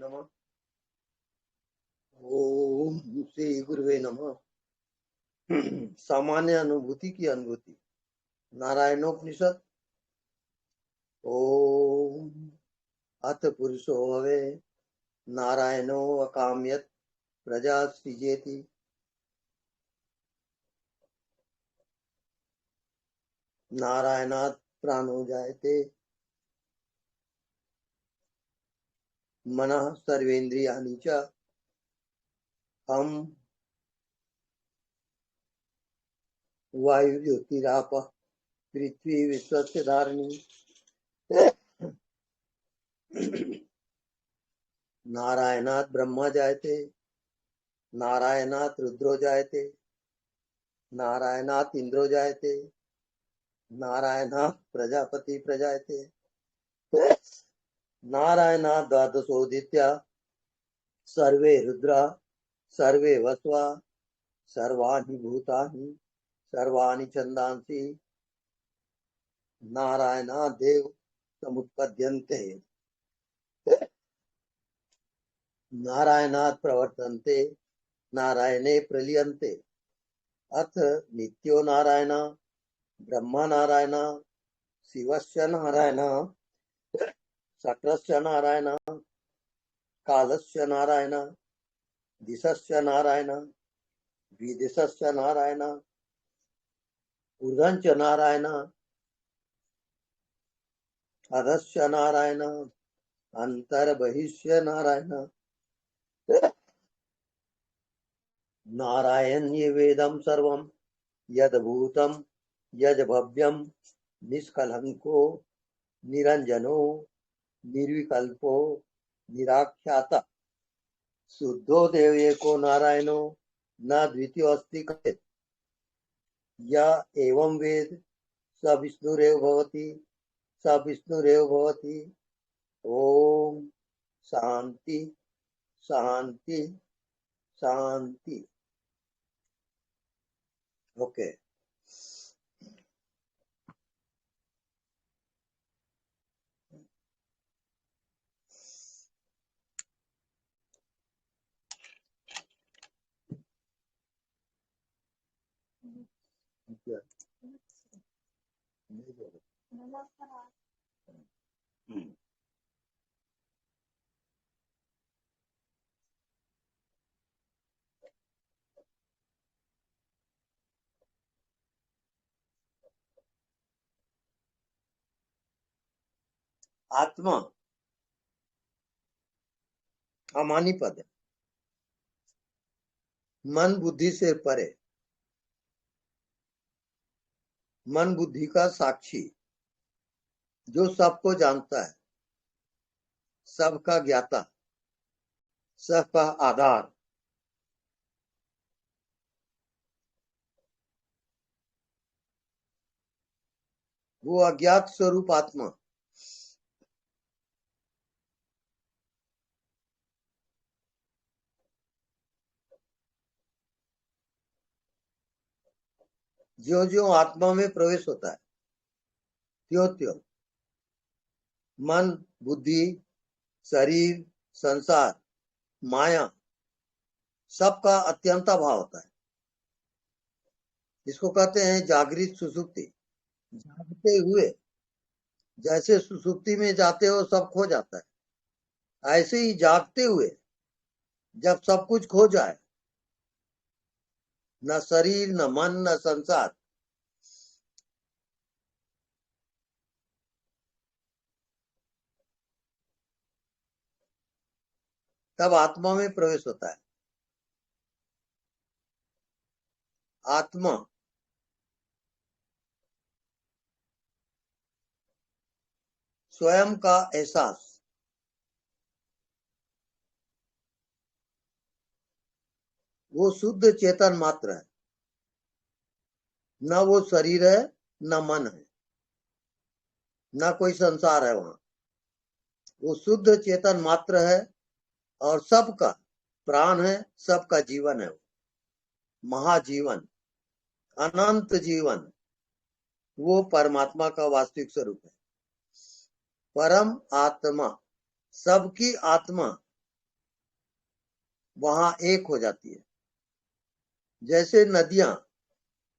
नमः। ओम श्री गुरुवे नमः। सामान्य अनुभूति की अनुभूति। नारायणोपनिषद। ओम अथ पुरुषो भवे नारायणो अकाम्यत प्रजा सृजेति। नारायणात् प्राणो जायते मनः सर्वेन्द्रियाणि च। हम वायु ज्योतिराप पृथ्वी विश्वस्य धारिणी। नारायणात् ब्रह्मा जायते नारायणात् रुद्रो जायते नारायणात् इंद्रो जायते नारायणात् प्रजापति प्रजायते नारायणात् द्वादशोदित्या सर्वे रुद्रा सर्वे वस्वा सर्वाणि भूतानि सर्वाणि छन्दांसि नारायणात् देव समुत्पद्यन्ते नारायणात् प्रवर्तन्ते नारायणे प्रलीयन्ते। अथ नित्यो नारायण ब्रह्मा नारायण शिवस्य नारायण शक्रस्य नारायण कालस्य नारायण दिशस्य नारायण विदिशस्य नारायण ऊर्ध्वञ्च नारायण अधस्य नारायण अंतर्बहिष्य नारायण। नारायण्ये वेदं सर्वं यद्भूतं यद्भव्यं निष्कलंको निरंजनो निर्विकल्पो निराख्याता शुद्धो देव एको नारायणो न द्वितीयोऽस्ति कथित। य एवं वेद स विष्णुरेव भवति स विष्णुरेव भवति। ओम शांति शांति शांति। ओके। आत्मा अमानी पद है। मन बुद्धि से परे, मन बुद्धि का साक्षी, जो सबको जानता है, सबका ज्ञाता, सबका आधार। वो अज्ञात स्वरूप आत्मा जो जो आत्मा में प्रवेश होता है त्यों त्यों मन बुद्धि शरीर संसार माया सबका अत्यंत भाव होता है। इसको कहते हैं जागृत सुसुप्ति। जागते हुए जैसे सुसुप्ति में जाते हो सब खो जाता है, ऐसे ही जागते हुए जब सब कुछ खो जाए, न शरीर न मन न संसार, तब आत्मा में प्रवेश होता है। आत्मा स्वयं का एहसास, वो शुद्ध चेतन मात्र है। न वो शरीर है न मन है न कोई संसार है वहां। वो शुद्ध चेतन मात्र है और सबका प्राण है, सबका जीवन है। महाजीवन अनंत जीवन वो परमात्मा का वास्तविक स्वरूप है। परम आत्मा सबकी आत्मा वहां एक हो जाती है। जैसे नदियां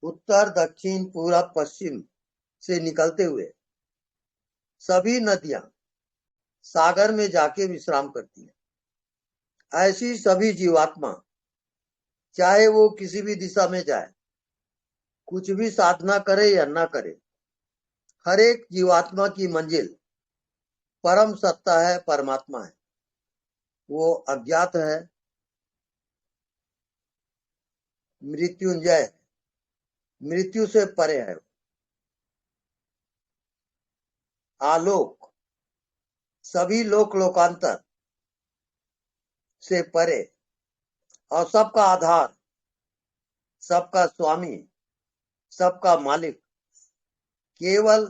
उत्तर दक्षिण पूरब पश्चिम से निकलते हुए सभी नदियां सागर में जाके विश्राम करती है, ऐसी सभी जीवात्मा चाहे वो किसी भी दिशा में जाए, कुछ भी साधना करे या न करे, हर एक जीवात्मा की मंजिल परम सत्ता है, परमात्मा है। वो अज्ञात है, मृत्युंजय है, मृत्यु से परे है, आलोक, सभी लोक लोकांतर से परे, और सबका आधार, सबका स्वामी, सबका मालिक केवल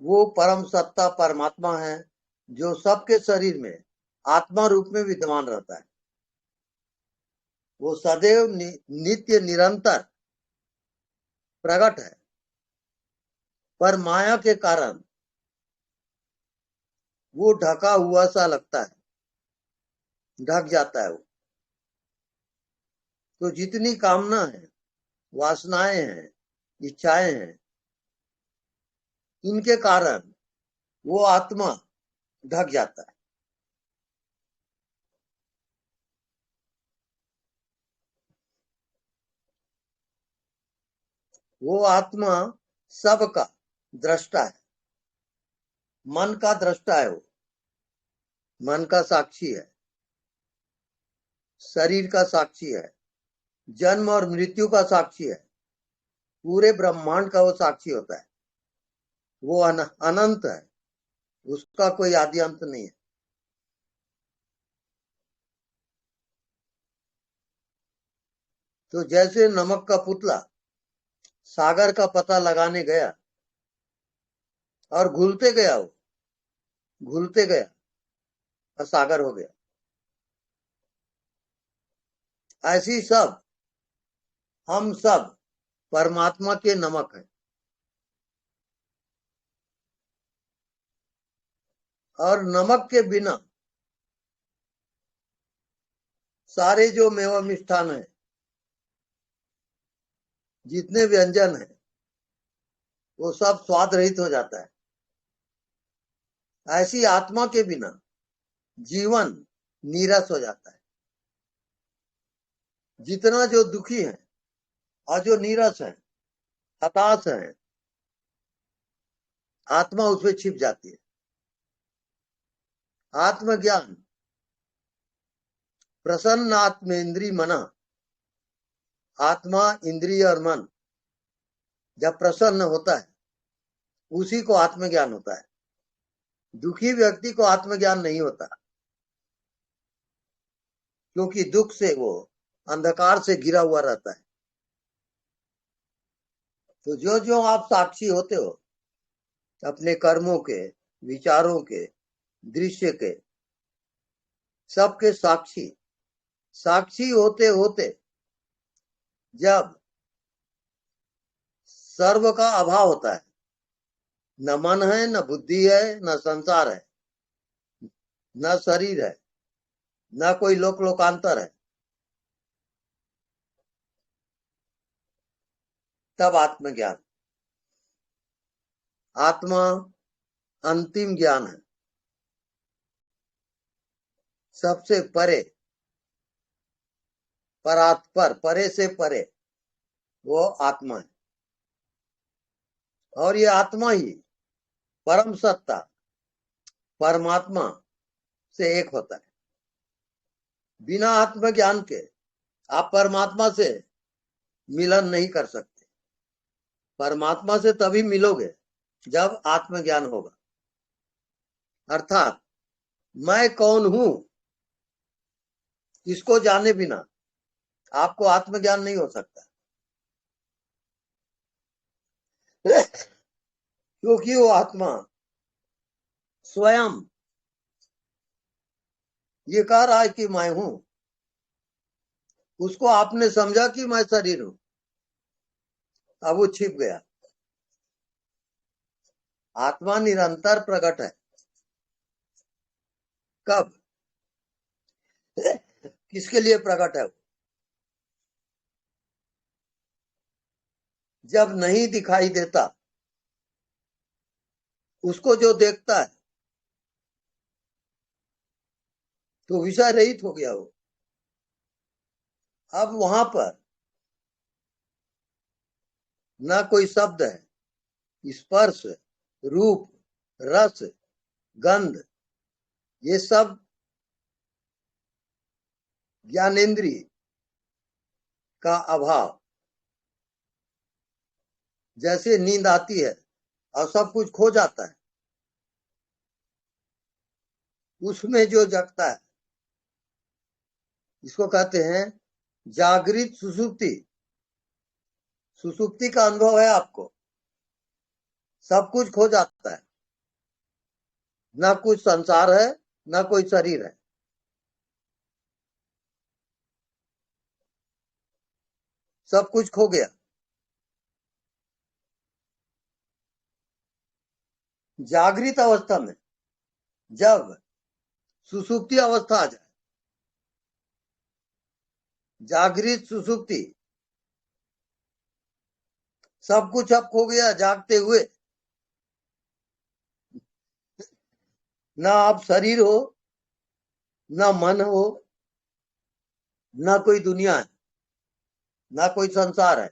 वो परम सत्ता परमात्मा है जो सबके शरीर में आत्मा रूप में विद्यमान रहता है। वो सदैव नित्य निरंतर प्रकट है, पर माया के कारण वो ढका हुआ सा लगता है, ढक जाता है वो। तो जितनी कामना है, वासनाएं हैं, इच्छाएं हैं, इनके कारण वो आत्मा ढक जाता है। वो आत्मा सबका दृष्टा है, मन का दृष्टा है, वो मन का साक्षी है, शरीर का साक्षी है, जन्म और मृत्यु का साक्षी है, पूरे ब्रह्मांड का वो साक्षी होता है। वो अनंत है, उसका कोई आदि अंत नहीं है। तो जैसे नमक का पुतला सागर का पता लगाने गया और घुलते गया, वो घुलते गया और सागर हो गया, ऐसी सब हम सब परमात्मा के नमक हैं। और नमक के बिना सारे जो मेवा मिष्ठान है, जितने व्यंजन है, वो सब स्वाद रहित हो जाता है। ऐसी आत्मा के बिना जीवन नीरस हो जाता है। जितना जो दुखी है और जो नीरस है, हताश है, आत्मा उसमें छिप जाती है। आत्मज्ञान प्रसन्न आत्म इंद्रिय मना, आत्मा इंद्रिय और मन जब प्रसन्न होता है, उसी को आत्मज्ञान होता है। दुखी व्यक्ति को आत्मज्ञान नहीं होता, क्योंकि दुख से वो अंधकार से घिरा हुआ रहता है। तो जो जो आप साक्षी होते हो अपने कर्मों के, विचारों के, दृश्य के, सबके साक्षी, साक्षी होते होते जब सर्व का अभाव होता है, न मन है, न बुद्धि है, न संसार है, न शरीर है, न कोई लोक लोकांतर है, तब आत्मज्ञान। आत्मा अंतिम ज्ञान है, सबसे परे, परात्पर, परे से परे वो आत्मा है। और ये आत्मा ही परम सत्ता परमात्मा से एक होता है। बिना आत्मज्ञान के आप परमात्मा से मिलन नहीं कर सकते। परमात्मा से तभी मिलोगे जब आत्मज्ञान होगा। अर्थात मैं कौन हूं, इसको जाने बिना आपको आत्मज्ञान नहीं हो सकता। क्योंकि वो आत्मा स्वयं ये कह रहा है कि मैं हूं, उसको आपने समझा कि मैं शरीर हूं, अब वो छिप गया। आत्मा निरंतर प्रकट है। कब? किसके लिए प्रकट है? जब नहीं दिखाई देता, उसको जो देखता है तो विषय रहित हो गया वो। अब वहां पर ना कोई शब्द है, स्पर्श, रूप, रस, गंध, ये सब ज्ञानेन्द्रिय का अभाव। जैसे नींद आती है और सब कुछ खो जाता है, उसमें जो जगता है इसको कहते हैं जागृत सुषुप्ति। सुषुप्ति का अनुभव है आपको, सब कुछ खो जाता है, ना कुछ संसार है, ना कोई शरीर है, सब कुछ खो गया। जागृत अवस्था में जब सुषुप्ति अवस्था आ जाए, जागृत सुषुप्ति, सब कुछ अब खो गया। जागते हुए ना आप शरीर हो, ना मन हो, ना कोई दुनिया है, ना कोई संसार है,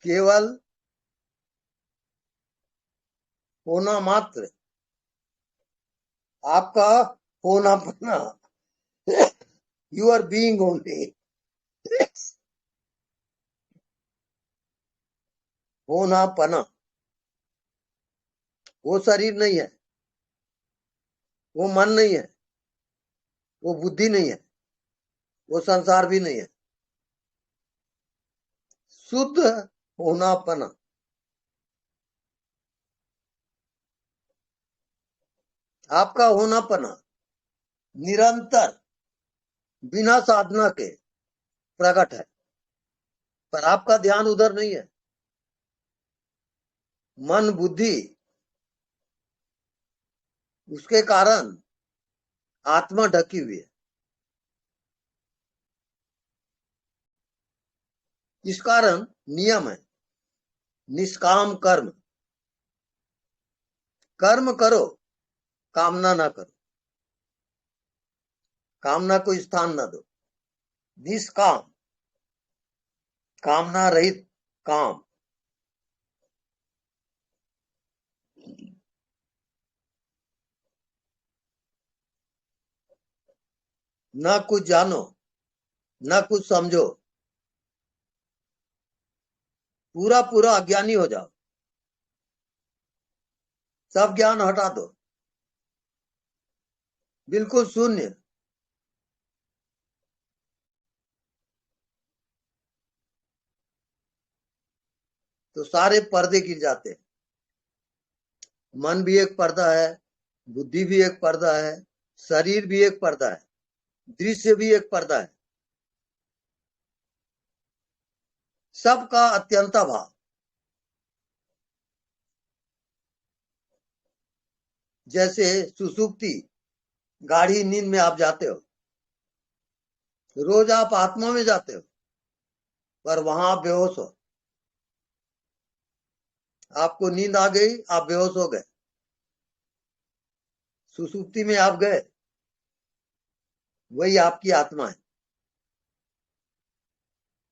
केवल होना मात्र। आपका होना पना, यू आर बीइंग ओनली। होना पना, वो शरीर नहीं है, वो मन नहीं है, वो बुद्धि नहीं है, वो संसार भी नहीं है। शुद्ध होनापना। आपका होनापना निरंतर बिना साधना के प्रकट है, पर आपका ध्यान उधर नहीं है। मन बुद्धि, उसके कारण आत्मा ढकी हुई है। इस कारण नियम है निष्काम कर्म। कर्म करो, कामना ना करो, कामना को स्थान ना दो। निष्काम, कामना रहित काम। ना कुछ जानो, ना कुछ समझो, पूरा पूरा अज्ञानी हो जाओ, सब ज्ञान हटा दो, बिल्कुल शून्य। तो सारे पर्दे गिर जाते हैं। मन भी एक पर्दा है, बुद्धि भी एक पर्दा है, शरीर भी एक पर्दा है, दृश्य भी एक पर्दा है, सबका अत्यंता भाव। जैसे सुसुप्ति, गाढ़ी नींद में आप जाते हो, रोज आप आत्मा में जाते हो, पर वहां आप बेहोश हो। आपको नींद आ गई, आप बेहोश हो गए, सुसुप्ति में आप गए, वही आपकी आत्मा है।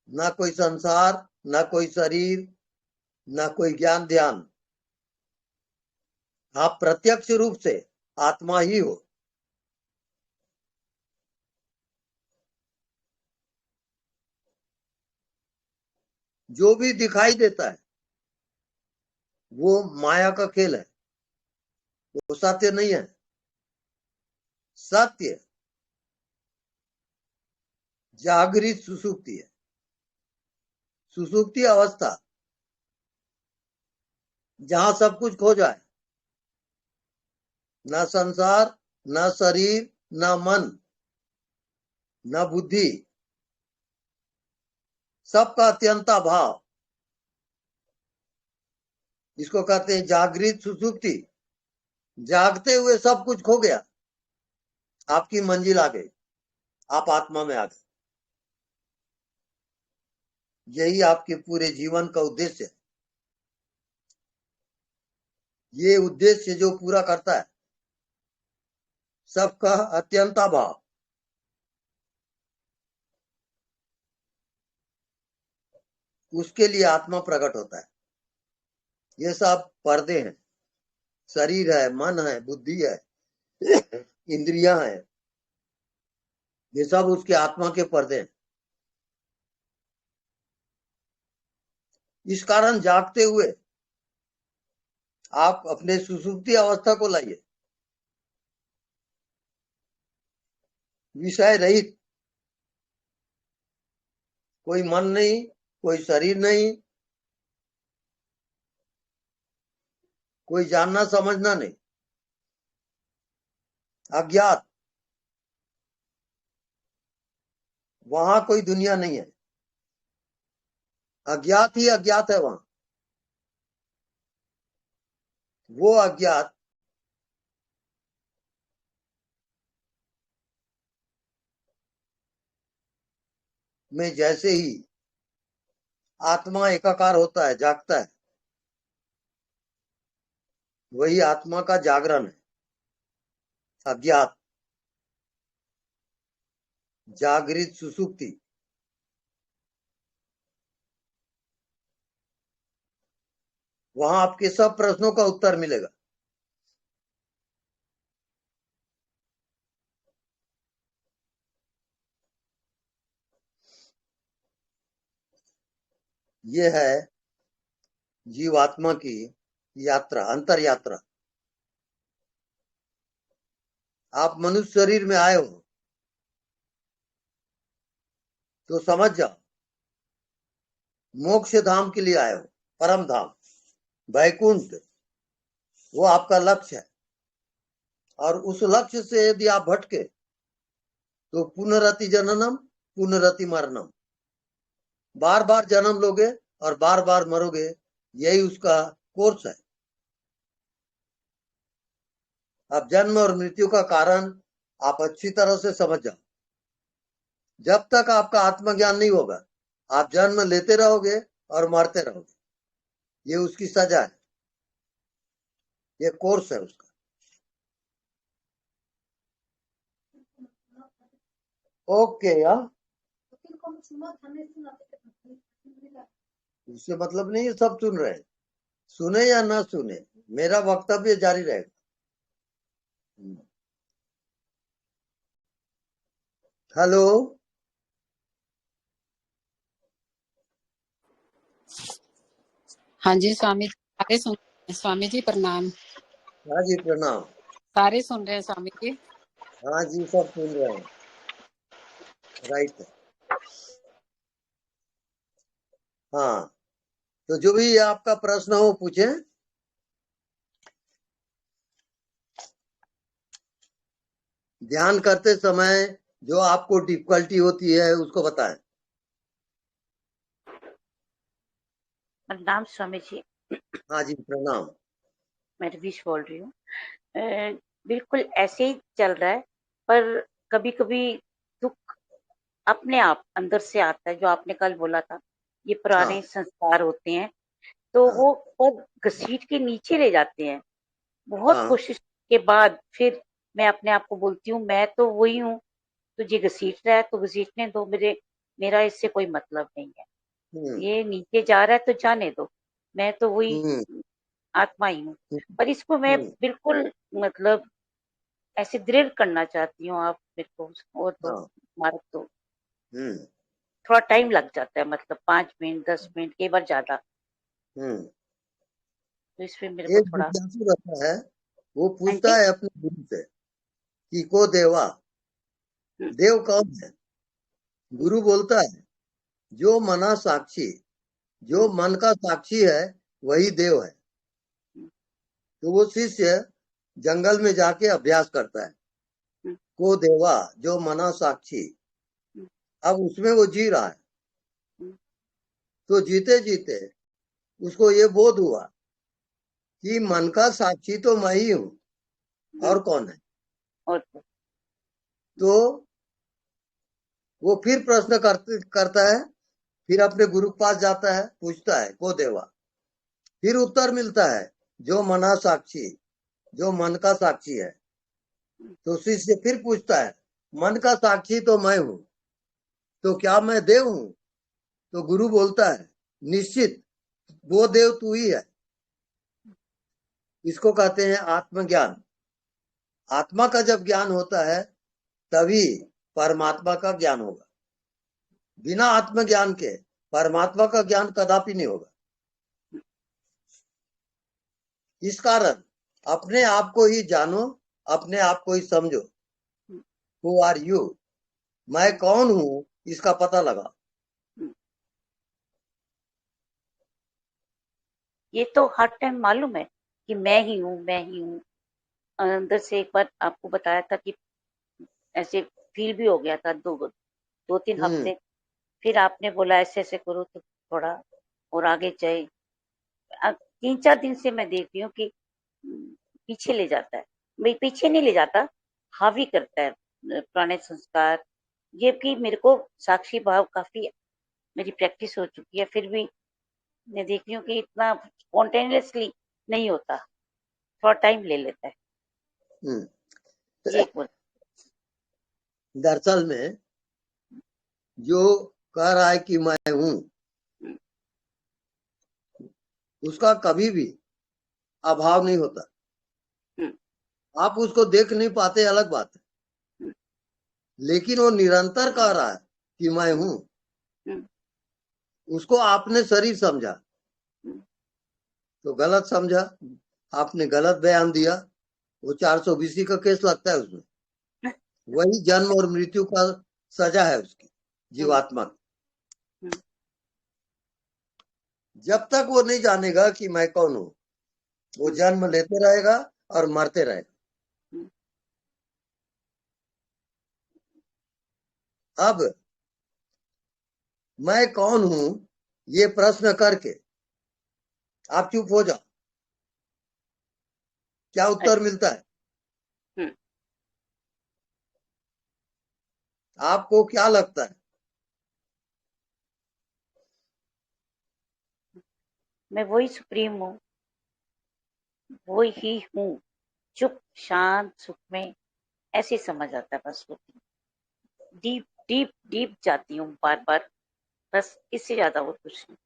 ना कोई संसार, ना कोई शरीर, ना कोई ज्ञान ध्यान। आप प्रत्यक्ष रूप से आत्मा ही हो। जो भी दिखाई देता है वो माया का खेल है, वो सत्य नहीं है। सत्य जागृत सुसुप्ति है। सुसुप्ति अवस्था जहां सब कुछ खो जाए, न संसार, न शरीर, न मन, न बुद्धि, सबका अत्यंता भाव। इसको कहते हैं जागृत सुसुप्ति। जागते हुए सब कुछ खो गया, आपकी मंजिल आ गई, आप आत्मा में आ गए। यही आपके पूरे जीवन का उद्देश्य है। ये उद्देश्य जो पूरा करता है सबका अत्यंता भाव, उसके लिए आत्मा प्रकट होता है। ये सब पर्दे हैं, शरीर है, मन है, बुद्धि है, इंद्रियां हैं, ये सब उसके आत्मा के पर्दे हैं। इस कारण जागते हुए आप अपने सुषुप्ति अवस्था को लाइए, विषय रहित, कोई मन नहीं, कोई शरीर नहीं, कोई जानना समझना नहीं, अज्ञात, वहां कोई दुनिया नहीं है, अज्ञात ही अज्ञात है। वहां वो अज्ञात में जैसे ही आत्मा एकाकार होता है, जागता है, वही आत्मा का जागरण है। अज्ञात, जागृत, सुसुप्ति, वहां आपके सब प्रश्नों का उत्तर मिलेगा। ये है जीवात्मा की यात्रा, अंतर यात्रा। आप मनुष्य शरीर में आए हो तो समझ जाओ, मोक्ष धाम के लिए आए हो, परम धाम, वैकुंठ, वो आपका लक्ष्य है। और उस लक्ष्य से यदि आप भटके तो पुनरति जननम, पुनरति मरणम, बार बार जन्म लोगे और बार बार मरोगे, यही उसका कोर्स है। अब जन्म और मृत्यु का कारण आप अच्छी तरह से समझ जाओ। जब तक आपका आत्मज्ञान नहीं होगा, आप जन्म लेते रहोगे और मरते रहोगे। ये उसकी सजा है, ये कोर्स है उसका। ओके यार, उससे मतलब नहीं है, सब सुन रहे हैं, सुने या ना सुने, मेरा वक्तव्य जारी रहेगा। हेलो, हाँ जी स्वामी जी, सारे सुन रहे हैं। स्वामी जी प्रणाम। हाँ जी प्रणाम। सारे सुन रहे हैं स्वामी जी। हाँ जी, सब सुन रहे हैं, राइट है। हाँ, तो जो भी आपका प्रश्न हो पूछे। ध्यान करते समय जो आपको डिफिकल्टी होती है उसको बताएं। प्रणाम स्वामी जी। हाँ जी प्रणाम। मैं रवीश बोल रही हूँ। बिल्कुल ऐसे ही चल रहा है, पर कभी कभी दुख अपने आप अंदर से आता है। जो आपने कल बोला था, ये पुराने हाँ संस्कार होते हैं, तो हाँ वो पग घसीट के नीचे ले जाते हैं। बहुत हाँ। कोशिश के बाद फिर मैं अपने आप को बोलती हूँ, मैं तो वही हूँ, तुझे घसीट रहा है तो घसीटने दो, मेरा इससे कोई मतलब नहीं है। हम्म ये नीचे जा रहा है तो जाने दो, मैं तो वही हम्म आत्मा ही हूँ। पर इसको मैं हम्म। बिल्कुल मतलब ऐसे दृढ़ करना चाहती हूँ। आप मेरे को और तो हाँ। मार्ग तो हम्म थोड़ा टाइम लग जाता है, मतलब 5 मिनट 10 मिनट, कई बार ज्यादा। हम्म। तो इसमें मेरे को एक थोड़ा। जिज्ञासु रहता है, वो हाँ पूछता जी। है अपने गुरु से कि को देवा, हम्म, देव कौन है। हम्म, गुरु बोलता है जो मना साक्षी, जो हम्म, मन का साक्षी है वही देव है। हम्म, तो वो शिष्य जंगल में जाके अभ्यास करता है, हम्म, को देवा जो मना साक्षी। हम्म, अब उसमें वो जी रहा है, हम्म, तो जीते जीते उसको ये बोध हुआ कि मन का साक्षी तो मैं ही हूँ, हम्म, और कौन है। और तो तो वो फिर प्रश्न करता है, फिर अपने गुरु के पास जाता है, पूछता है को देवा, फिर उत्तर मिलता है जो मना साक्षी, जो मन का साक्षी है। तो शिष्य फिर पूछता है मन का साक्षी तो मैं हूं, तो क्या मैं देव हूं? तो गुरु बोलता है निश्चित वो देव तू ही है। इसको कहते हैं आत्मज्ञान। आत्मा का जब ज्ञान होता है तभी परमात्मा का ज्ञान होगा। बिना आत्मज्ञान के परमात्मा का ज्ञान कदापि नहीं होगा। इस कारण अपने आप को ही जानो, अपने आप को ही समझो। हु आर यू, मैं कौन हूं, इसका पता लगा। ये तो हर टाइम मालूम है कि मैं ही हूँ, मैं ही हूँ। अंदर से एक बार आपको बताया था कि ऐसे फील भी हो गया था 2-3 हफ्ते। फिर आपने बोला ऐसे ऐसे करो तो थोड़ा और आगे जाए। 3-4 दिन से मैं देख रही हूँ कि पीछे ले जाता है। भाई पीछे नहीं ले जाता, हावी करता है पुराने संस्कार। ये कि मेरे को साक्षी भाव काफी मेरी प्रैक्टिस हो चुकी है, फिर भी मैं देख रही हूँ कि इतना स्पॉन्टेनियसली नहीं होता, थोड़ा टाइम ले लेता है। जी बोल। दरअसल में जो कह रहा है कि मैं हूं, उसका कभी भी अभाव नहीं होता। आप उसको देख नहीं पाते, अलग बात है, लेकिन वो निरंतर कह रहा है कि मैं हूं। उसको आपने शरीर समझा तो गलत समझा, आपने गलत बयान दिया। वो 420 का केस लगता है उसमें। वही जन्म और मृत्यु का सजा है उसकी जीवात्मा की। जब तक वो नहीं जानेगा कि मैं कौन हूं, वो जन्म लेते रहेगा और मरते रहेगा। अब मैं कौन हूं ये प्रश्न करके आप चुप हो जाओ, क्या उत्तर मिलता है? आपको क्या लगता है? मैं वही सुप्रीम हूँ, वो ही हूँ, चुप शांत सुख में, ऐसे समझ आता है। बस वो डीप डीप डीप जाती हूँ बार बार, बस इससे ज्यादा और कुछ नहीं।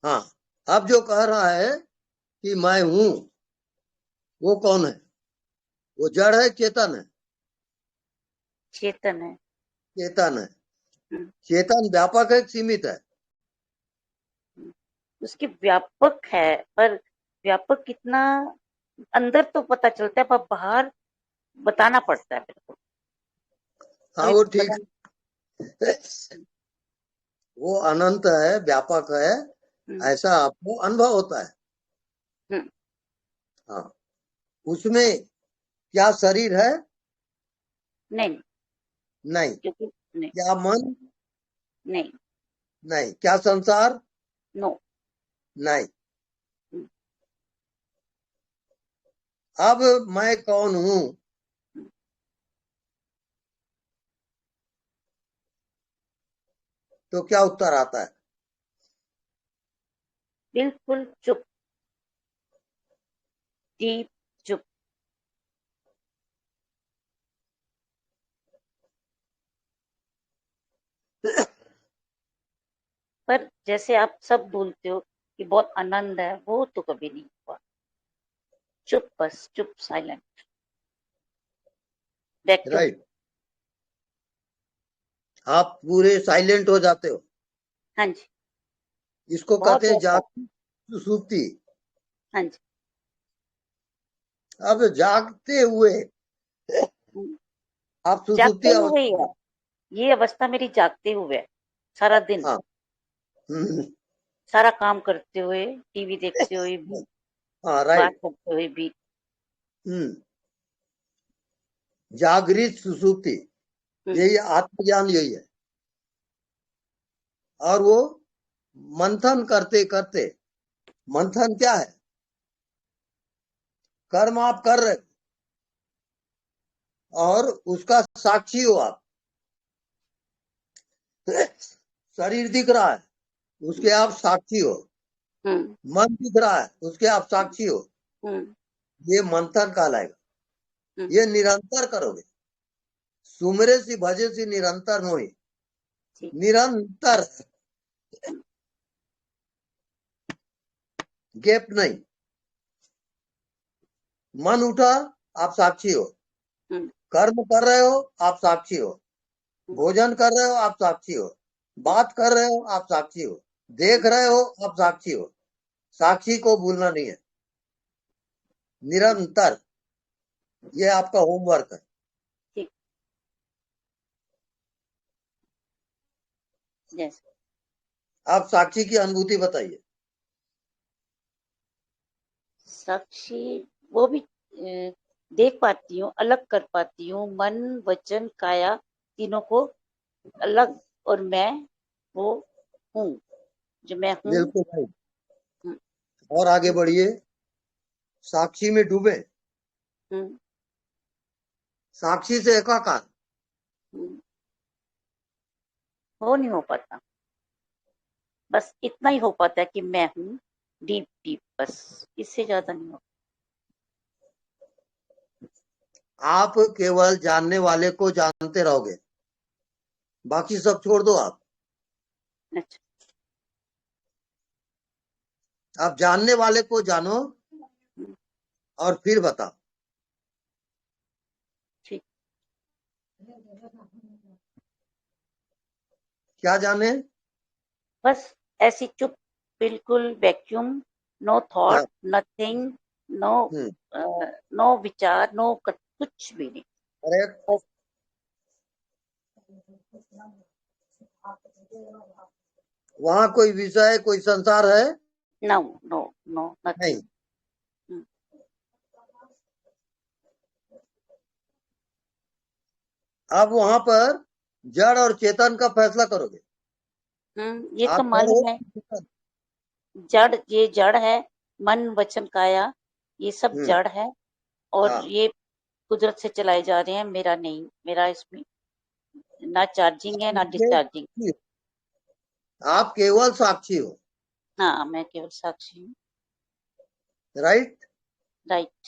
हाँ, अब जो कह रहा है कि मैं हूं, वो कौन है? वो जड़ है, चेतन है? चेतन है। चेतन है। चेतन व्यापक है, सीमित है? उसकी व्यापक है, पर व्यापक कितना अंदर तो पता चलता है, पर बाहर बताना पड़ता है मेरे को। हाँ वो ठीक, वो अनंत है, व्यापक है, ऐसा आपको अनुभव होता है। हाँ, उसमें क्या शरीर है? नहीं नहीं। क्योंकि नहीं क्या मन? नहीं नहीं। क्या संसार? नो। नहीं। अब मैं कौन हूं? तो क्या उत्तर आता है? बिल्कुल चुप, डीप चुप। पर जैसे आप सब बोलते हो कि बहुत आनंद है, वो तो कभी नहीं हुआ। चुप, बस चुप, साइलेंट, वैक्यूम। राइट। आप पूरे साइलेंट हो जाते हो। हाँ जी, इसको बहुत कहते हैं ऐसा। सुसुप्ति। हाँ जी। अब जागते हुए आप जागते सुसुप्ति हुए ही अवस्था है, में। ये अवस्था मेरी जागते हुए है। सारा दिन, हाँ। हम्म, सारा काम करते हुए, टीवी देखते हुए भी, हाँ बात राइट। करते हुए भी। जागृत सुसुप्ति, यही आत्मज्ञान, यही है। और वो मंथन करते करते मंथन क्या है? कर्म आप कर रहे हो और उसका साक्षी हो आप। शरीर दिख रहा है, उसके आप साक्षी हो। हम्म मन दिख रहा है, उसके आप साक्षी हो। हम्म ये मंथन कहलाएगा। हम्म ये निरंतर करोगे। सुमरे सी भजे सी निरंतर मोहि। ठीक। निरंतर, गैप नहीं। मन उठा, आप साक्षी हो। हम्म कर्म कर रहे हो, आप साक्षी हो। हम्म भोजन कर रहे हो, आप साक्षी हो। बात कर रहे हो, आप साक्षी हो। देख रहे हो, आप साक्षी हो। साक्षी को भूलना नहीं है। निरंतर, ये आपका होमवर्क है। ठीक। यस। आप साक्षी की अनुभूति बताइए। साक्षी वो भी देख पाती हूँ, अलग कर पाती हूँ, मन वचन काया तीनों को अलग, और मैं वो हूँ जो मैं हूँ। बिल्कुल नहीं। हम्म और आगे बढ़िए। साक्षी में डूबे, हम्म साक्षी से एकाकार। हम्म। वो नहीं हो पाता, बस इतना ही हो पाता है कि मैं हूँ, डीप डीप, बस इससे ज्यादा नहीं हो आप केवल जानने वाले को जानते रहोगे, बाकी सब छोड़ दो आप। पाता। अच्छा। आप जानने वाले को जानो हम्म, और फिर बताओ। ठीक। क्या जाने? बस ऐसी चुप, बिल्कुल वैक्यूम, नो हाँ। थॉट, नथिंग, नो हम्म। नो विचार, नो कुछ भी नहीं। करेक्ट। बस वहां कोई विषय, कोई संसार है? No no no nothing. नहीं। अब वहां पर जड़ और चेतन का फैसला करोगे। ये तो आप जड़ हो, मालूम है। चेतन। जड़, ये जड़ है, मन वचन काया, ये सब हम्म। जड़ है, और हाँ। ये कुदरत से चलाए जा रहे हैं। मेरा नहीं, मेरा इसमें ना चार्जिंग है ना डिस्चार्जिंग। ये- आप केवल साक्षी हो। हाँ, मैं केवल साक्षी हूँ। राइट। राइट।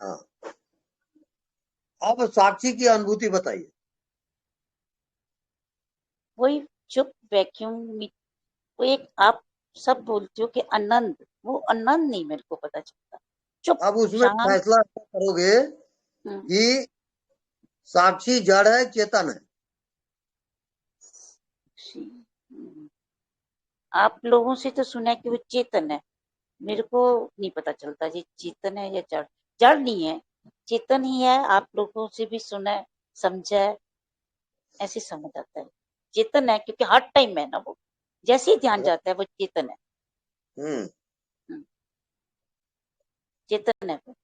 हाँ। अब साक्षी की अनुभूति बताइए। वही चुप वैक्यूम, वो एक आप सब बोलते हो कि आनंद, वो आनंद नहीं मेरे को पता चलता। चुप अब उसमें शांत। फैसला ऐसा करोगे हम्म, कि साक्षी जड़ है, चेतन है। हम्म। आप लोगों से तो सुना है कि वो चेतन है, मेरे को नहीं पता चलता ये चेतन है या जड़। जड़ नहीं है, चेतन ही है। आप लोगों से भी सुना है, समझा है, ऐसे समझ आता है चेतन है, क्योंकि हर टाइम है ना वो, जैसे ही ध्यान जाता है वो चेतन है। हम्म। हम्म, चेतन है वो।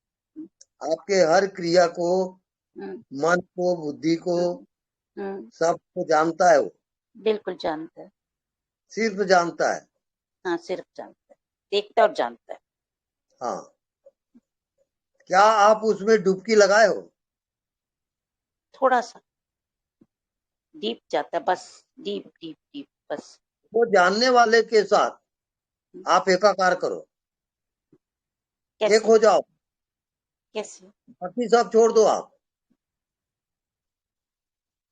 आपके हर क्रिया को, हम्म मन को, बुद्धि को, हम्म हम्म, सब को जानता है वो। बिल्कुल जानता है। सिर्फ जानता है। हाँ, सिर्फ जानता है, देखता और जानता है। हाँ। क्या आप उसमें डुबकी लगाए हो? थोड़ा सा डीप जाता है, बस डीप डीप डीप, बस। वो जानने वाले के साथ आप एकाकार करो। एक कैसे? हो जाओ, कैसे? बाकी सब छोड़ दो आप।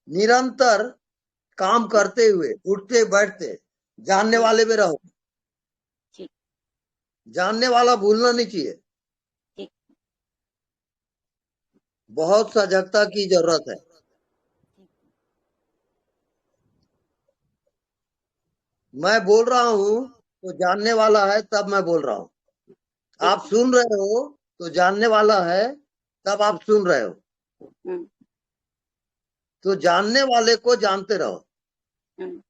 निरंतर काम करते हुए, उठते बैठते, जानने हम्म, वाले में रहो। ठीक। जानने वाला भूलना नहीं चाहिए। ठीक। बहुत सजगता की जरूरत है। ठीक। मैं बोल रहा हूं तो जानने वाला है, तब मैं बोल रहा हूं। ठीक आप है। सुन रहे हो तो जानने वाला है, तब आप सुन रहे हो। हम्म तो जानने वाले को जानते रहो। हम्म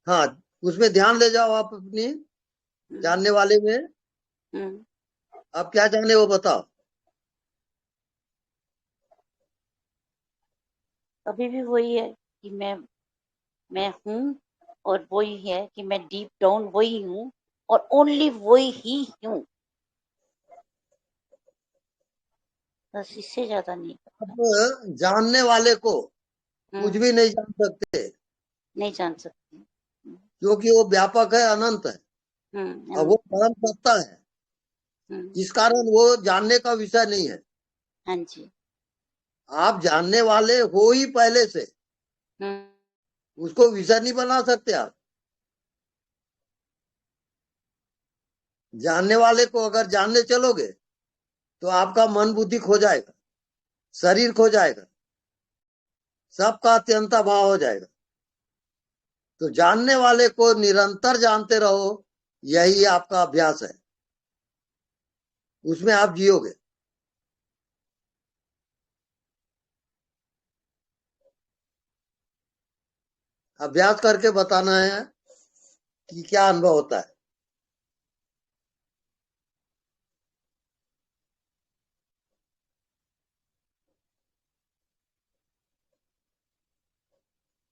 हाँ। उसमें ध्यान ले जाओ आप अपनी हम्म जानने वाले में। हम्म। आप क्या जाने वो बताओ। अभी भी वही है कि मैं हूँ, और वही है कि मैं डीप डाउन वही हूँ और ओनली वही ही हूँ, बस इससे ज्यादा नहीं। अब जानने वाले को कुछ भी नहीं जान सकते, नहीं जान सकते। क्योंकि वो व्यापक है, अनंत है, और वो परम सत्ता है, इस कारण वो जानने का विषय नहीं है। हाँ जी। आप जानने वाले हो ही पहले से, उसको विषय नहीं बना सकते आप। जानने वाले को अगर जानने चलोगे तो आपका मन बुद्धि खो जाएगा, शरीर खो जाएगा, सबका अत्यंता भाव हो जाएगा। तो जानने वाले को निरंतर जानते रहो, यही आपका अभ्यास है, उसमें आप जियोगे। अभ्यास करके बताना है कि क्या अनुभव होता है।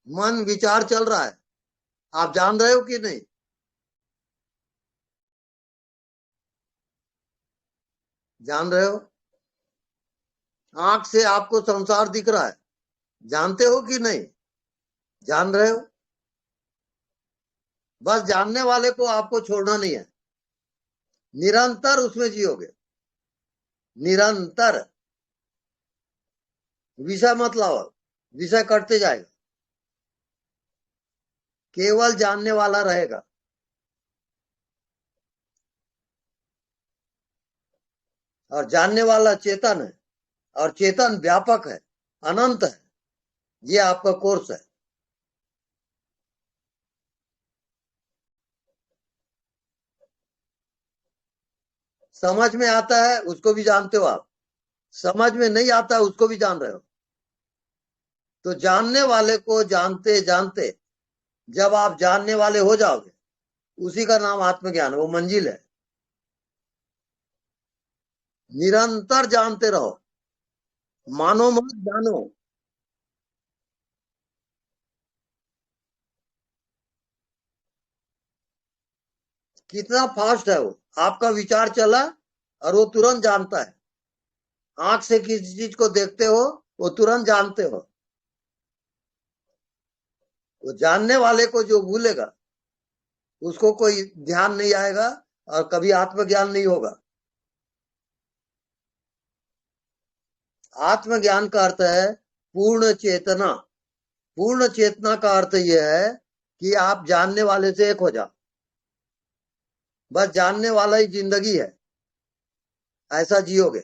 मन विचार चल रहा है, आप जान रहे हो कि नहीं? जान रहे हो? आंख से आपको संसार दिख रहा है, जानते हो कि नहीं? जान रहे हो? बस जानने वाले को आपको छोड़ना नहीं है, निरंतर उसमें जियोगे, निरंतर। विषय मत लाओ, विषय कटते जाएगा, केवल जानने वाला रहेगा। और जानने वाला चेतन है, और चेतन व्यापक है, अनंत है। ये आपका कोर्स है। समझ में आता है उसको भी जानते हो आप, समझ में नहीं आता है उसको भी जान रहे हो। तो जानने वाले को जानते जानते जब आप जानने वाले हो जाओगे, उसी का नाम आत्मज्ञान है, वो मंजिल है। निरंतर जानते रहो, मानो मत, जानो। कितना फास्ट है वो, आपका विचार चला और वो तुरंत जानता है। आंख से किसी चीज को देखते हो, वो तुरंत जानते हो। वो जानने वाले को जो भूलेगा उसको कोई ध्यान नहीं आएगा और कभी आत्मज्ञान नहीं होगा। आत्मज्ञान का अर्थ है पूर्ण चेतना। पूर्ण चेतना का अर्थ यह है कि आप जानने वाले से एक हो जाओ। बस जानने वाला ही जिंदगी है, ऐसा जियोगे।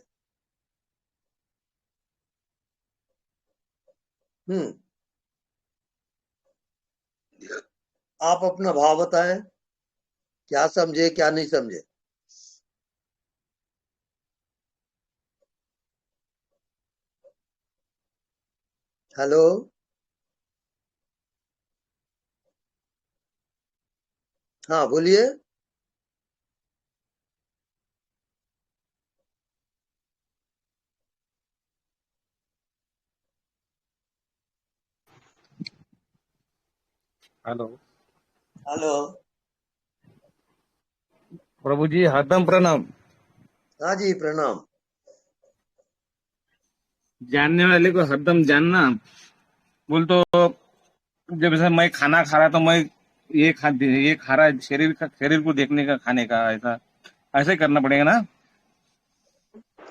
आप अपना भाव बताएं, क्या समझे क्या नहीं समझे। हेलो, हाँ बोलिए। हेलो। हेलो। प्रभु जी हरदम प्रणाम। हाँ जी प्रणाम। जानने वाले को हरदम जानना बोल तो, जब जैसे मैं खाना खा रहा तो मैं ये खा रहा है, शरीर को देखने का, खाने का, ऐसा ऐसे ही करना पड़ेगा ना।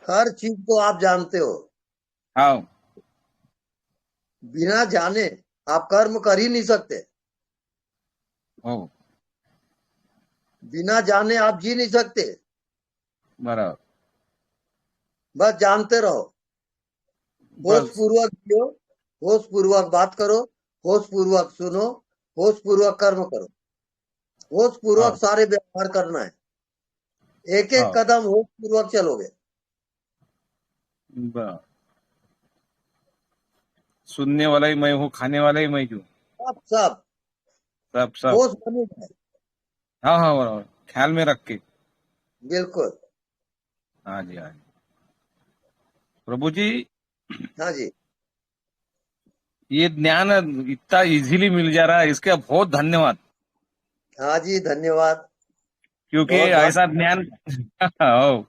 हर चीज को आप जानते हो, हाँ। बिना जाने आप कर्म कर ही नहीं सकते। हो बिना जाने आप जी नहीं सकते। बराबर। बस जानते रहो, होश बस। पूर्वक जियो, होश पूर्वक बात करो, होश पूर्वक सुनो, होश पूर्वक कर्म करो, होश पूर्वक हाँ सारे व्यवहार करना है। एक एक हाँ। कदम होश पूर्वक चलोगे। बस। सुनने वाला ही मैं हूँ, खाने वाला ही मैं हूँ। सब सब सब सब। होश बनी है। हाँ हाँ बराबर, ख्याल में रख के। बिल्कुल। हाँ जी हाँ जी। प्रभु जी, हाँ जी। ये ज्ञान इतना इजीली मिल जा रहा है, इसके बहुत धन्यवाद। हाँ जी, धन्यवाद। क्योंकि बहुत बात। ऐसा ज्ञान हो,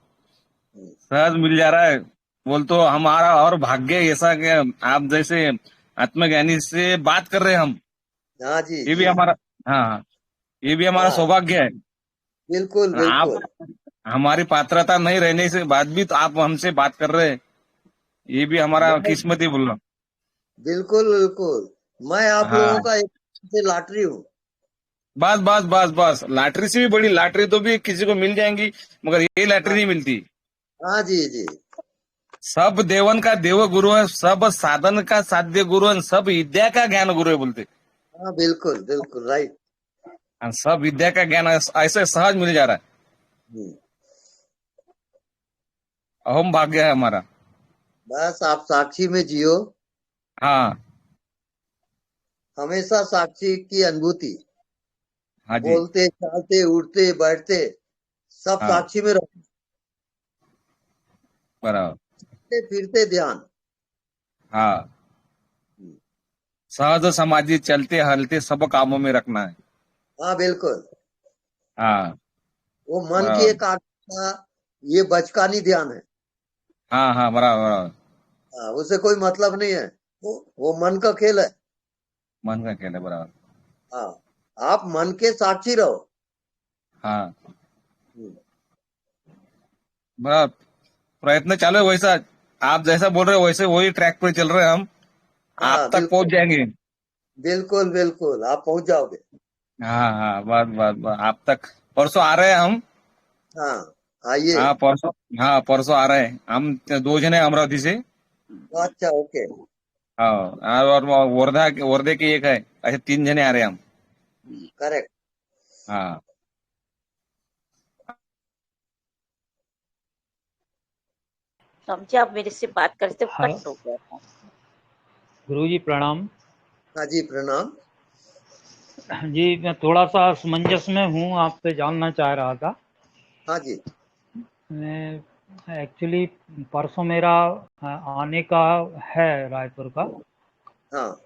सहज मिल जा रहा है। बोल तो हमारा और भाग्य ऐसा कि आप जैसे आत्मज्ञानी से बात कर रहे हैं हम। हाँ जी ये भी जी। हमारा, हाँ, ये भी हमारा हाँ, सौभाग्य है। बिल्कुल आप, बिल्कुल। हमारी पात्रता नहीं रहने से बाद भी तो आप हमसे बात कर रहे हैं, ये भी हमारा मैं किस्मत ही बोल रहा हूँ। बिल्कुल बिल्कुल, मैं आप लोगों हाँ, का एक से लॉटरी हूँ। बस बस बस बस, लॉटरी से भी बड़ी लॉटरी तो भी किसी को मिल जाएंगी, मगर ये लॉटरी हाँ नहीं मिलती। हाँ जी जी। सब देवन का देव गुरु है, सब साधन का साध्य गुरु है, सब विद्या का ज्ञान गुरु है बोलते। हाँ, बिल्कुल बिल्कुल राइट। और सब विद्या का ज्ञान ऐसे सहज मिल जा रहा है। हम्म, अहम भाग्य है हमारा। बस आप साक्षी में जियो, हाँ हमेशा साक्षी की अनुभूति, हाँ जी। बोलते चलते उठते बैठते सब हाँ, साक्षी में रहो, बराबर। फिरते ध्यान। हाँ, सहज समाधि चलते हलते सब कामों में रखना है। हाँ बिल्कुल, हाँ, वो मन की बराबर। एकाग्रता, ये बचकानी ध्यान है। हाँ हाँ, बराबर बराबर। हाँ, उससे कोई मतलब नहीं है, वो मन का खेल है। मन का खेल है, बराबर। हाँ, आप मन के साक्षी रहो। हाँ, हम्म, बराबर। प्रयत्न चालू है वैसा, आप जैसा बोल रहे हो वैसे वही ट्रैक पे चल रहे हैं हम। हाँ आप तक पहुंच बिल्कुल जाएंगे। बिल्कुल बिल्कुल, आप पहुंच जाओगे। हाँ हाँ, बस बस बस, आप तक परसों आ रहे हैं हम। हाँ, आइए। हाँ परसों, हाँ परसों आ रहे हैं हम, 2 जने अमरावती से। अच्छा, ओके। हाँ, और वर्धा वर्धे की एक है, ऐसे 3 जने आ रहे हैं हम। करेक्ट। हाँ समझे, आप मेरे से बात करते हाँ कट हो गया था। गुरुजी प्रणाम। हाँ जी, प्रणाम। जी मैं थोड़ा सा असमंजस में हूँ, आपसे जानना चाह रहा था। हाँ जी। मैं एक्चुअली परसों मेरा आने का है रायपुर का। हाँ।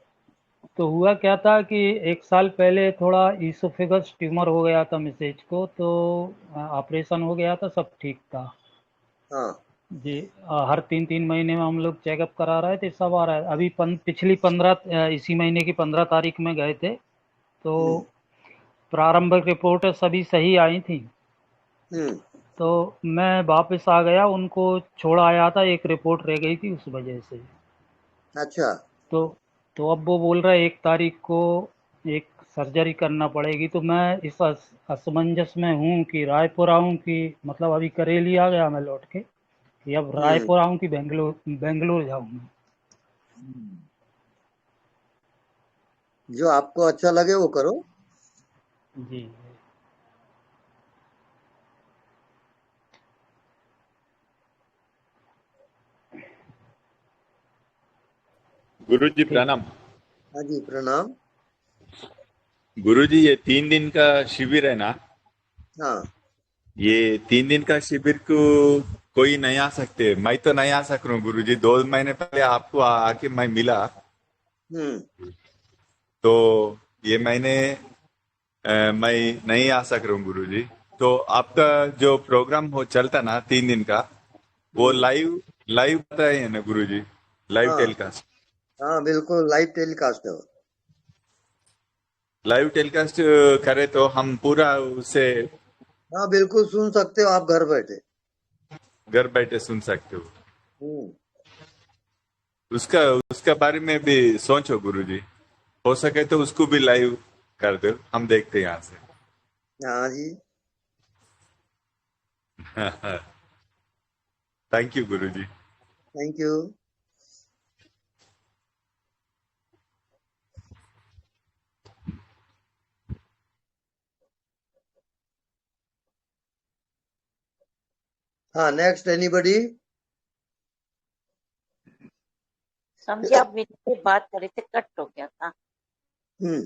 तो हुआ क्या था कि 1 साल पहले थोड़ा ईसोफेगस ट्यूमर हो गया था मिसेज को, तो ऑपरेशन हो गया था, सब ठीक था। हाँ। जी हर 3-3 महीने में हम लोग चेकअप करा रहे थे, सब आ रहा है। अभी पिछली 15 इसी महीने की 15 तारीख में गए थे, तो हम्म प्रारंभिक रिपोर्ट सभी सही आई थी। हम्म। तो मैं वापस आ गया, उनको छोड़ आया था, एक रिपोर्ट रह गई थी उस वजह से। अच्छा। तो अब वो बोल रहे 1 तारीख को एक सर्जरी करना पड़ेगी। तो मैं इस असमंजस में हूँ कि रायपुर आऊँ कि मतलब अभी करेली आ गया मैं लौट के, कि अब हम्म। रायपुर आऊँ कि बेंगलोर बेंगलोर जाऊँ मैं। जो आपको अच्छा लगे वो करो। जी गुरुजी ठीक। प्रणाम। हाँ जी, प्रणाम। गुरुजी ये 3 दिन का शिविर है ना, हाँ। ये 3 दिन का शिविर को कोई नहीं आ सकते, मैं तो नहीं आ सक रहा हूँ गुरुजी। 2 महीने पहले आपको आके मैं मिला, हम्म तो ये महीने मैं नहीं आ सक रहा हूँ गुरुजी। तो आपका जो प्रोग्राम हो चलता ना 3 दिन का, वो हम्म। लाइव लाइव पता है ना गुरुजी, लाइव हाँ टेलीकास्ट। हाँ, बिल्कुल लाइव टेलीकास्ट है। लाइव टेलीकास्ट करे तो हम पूरा उसे हाँ, बिल्कुल सुन सकते हो आप घर बैठे। घर बैठे सुन सकते हो। हम्म उसका उसका बारे में भी सोचो गुरुजी, हो सके तो उसको भी लाइव कर दो, हम देखते हैं यहाँ से। हाँ जी। थैंक यू गुरुजी। Thank you. हाँ, नेक्स्ट एनीबडी? समझे, आप मेरे से बात कर रहे थे कट हो गया था। हम्म।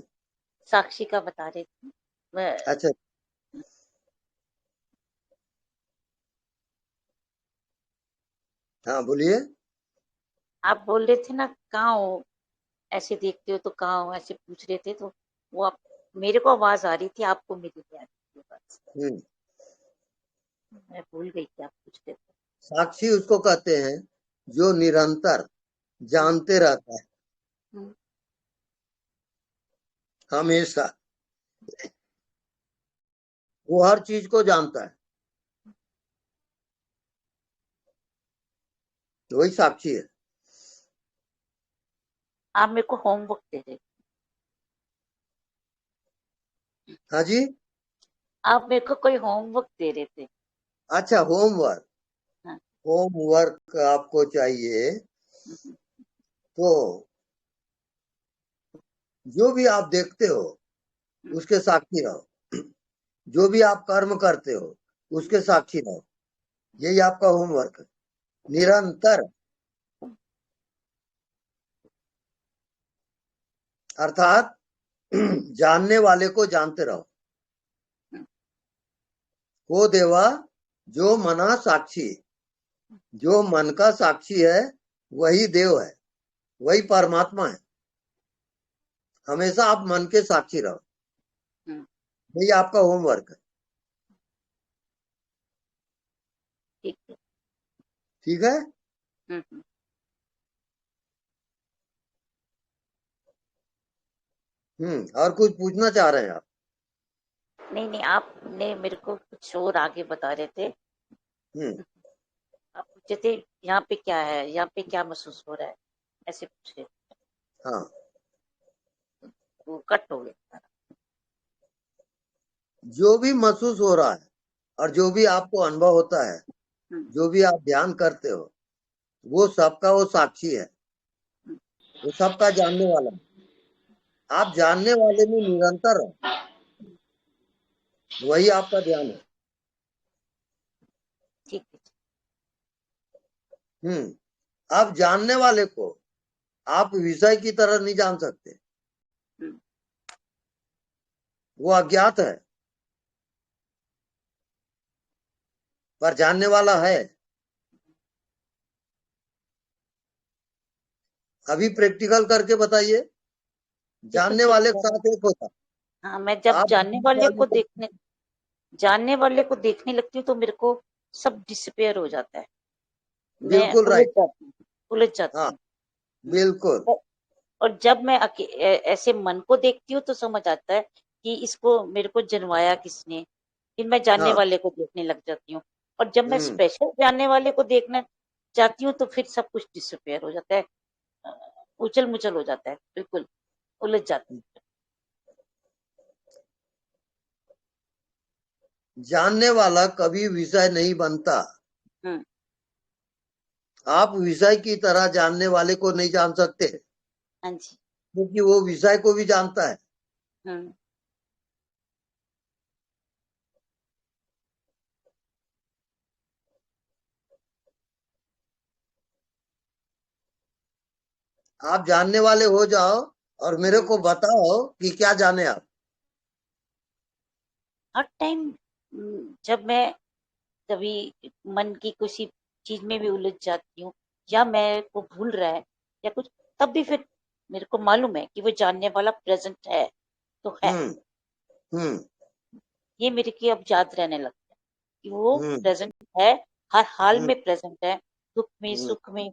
साक्षी का बता रहे थे मैं। अच्छा। हाँ, बोलिए। आप बोल रहे थे ना कहाँ हो, ऐसे देखते हो तो कहाँ हो, ऐसे पूछ रहे थे, तो वो आप मेरे को आवाज आ रही थी, आपको मेरी नहीं आ रही थी आवाज। हम्म, मैं भूल गई कि आप कुछ थे। साक्षी उसको कहते हैं जो निरंतर जानते रहता है, हम्म, हमेशा वो हर चीज को जानता है, तो वही साक्षी है। आप मेरे को होमवर्क दे रहे, हाँ जी, आप मेरे को कोई होमवर्क दे रहे थे। अच्छा होमवर्क, हाँ, होमवर्क आपको चाहिए तो जो भी आप देखते हो उसके साक्षी रहो, जो भी आप कर्म करते हो उसके साक्षी रहो, यही आपका होमवर्क है। निरंतर अर्थात जानने वाले को जानते रहो। को देवा जो मना साक्षी, जो मन का साक्षी है वही देव है, वही परमात्मा है। हमेशा आप मन के साक्षी रहो, हम्म, यही आपका होमवर्क है। ठीक है। ठीक है, हम्म, और कुछ पूछना चाह रहे हैं आप? नहीं नहीं, आपने मेरे को कुछ और आगे बता रहे थे। हम्म, आप पूछे थे यहाँ पे क्या है, यहाँ पे क्या महसूस हो रहा है, ऐसे पूछ रहे थे। हाँ, वो कट हो गया। जो भी महसूस हो रहा है और जो भी आपको अनुभव होता है, हम्म, जो भी आप ध्यान करते हो, वो सबका वो साक्षी है, वो सबका जानने वाला है। आप जानने वाले में निरंतर है, वही आपका ध्यान है। ठीक है। आप जानने वाले को आप विषय की तरह नहीं जान सकते, हम्म, वो अज्ञात है, पर जानने वाला है। अभी प्रैक्टिकल करके बताइए, देखो जानने जब वाले के साथ एक होता है, हाँ, मैं जब आप जानने जानने वाले वाले को को देखने लगती हूँ तो मेरे को सब डिसअपियर हो जाता है। मैं बिल्कुल राइट, उलझ जाती हाँ हूँ। बिल्कुल, और जब मैं ऐसे मन को देखती हूँ तो समझ आता है कि इसको मेरे को जन्माया किसने। फिर मैं जानने हाँ, वाले को देखने लग जाती हूँ। और जब मैं हम्म, स्पेशल जानने वाले को देखना चाहती हूँ तो फिर सब कुछ डिसअपियर हो जाता है, उछल मुचल हो जाता है, बिल्कुल उलझ जाती जानने वाला कभी विषय नहीं बनता। हूँ। आप विषय की तरह जानने वाले को नहीं जान सकते, हाँ जी। क्योंकि वो विषय को भी जानता है। हम्म, आप जानने वाले हो जाओ और मेरे को बताओ कि क्या जाने आप। हर टाइम जब मैं कभी मन की किसी चीज में भी उलझ जाती हूँ या मैं को भूल रहा है या कुछ, तब भी फिर मेरे को मालूम है कि वो जानने वाला प्रेजेंट है तो है। हम्म, हम्म, ये मेरे की अब याद रहने लगता है कि वो हम्म, प्रेजेंट है, हर हाल हम्म, में प्रेजेंट है, दुख में हम्म, सुख में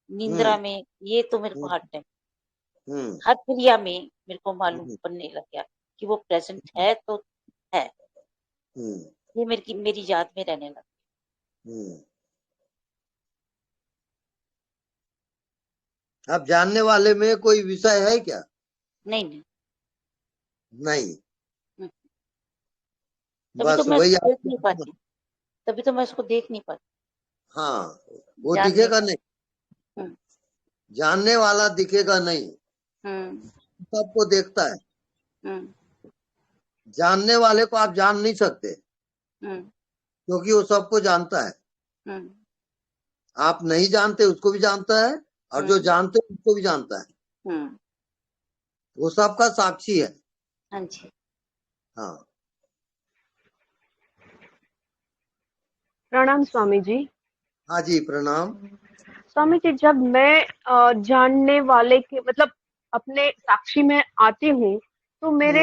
निंद्रा हम्म, में। ये तो मेरे को हम्म, हर टाइम हम्म, हर क्रिया में मेरे को मालूम हम्म, पड़ने लग गया कि वो प्रेजेंट है तो है। हम्म, ये मेरी याद में रहने लगा। हम्म। अब जानने वाले में कोई विषय है क्या? नहीं नहीं। नहीं, हम्म, तभी तो बस मैं वही उसको देख नहीं आप। पाती, तभी तो मैं उसको देख नहीं पाती। हाँ, वो जानने दिखेगा वाला। नहीं, हम्म, जानने वाला दिखेगा नहीं, हम्म, सबको देखता है। हम्म, जानने वाले को आप जान नहीं सकते, हम्म, क्योंकि वो सबको जानता है। हम्म, आप नहीं जानते उसको भी जानता है, और जो हम्म, जानते हैं उसको भी जानता है। हम्म। वो सबका साक्षी है। हाँ जी। हाँ, प्रणाम स्वामी जी। हाँ जी, प्रणाम। स्वामी जी, जब मैं जानने वाले के मतलब अपने साक्षी में आती हूँ तो मेरे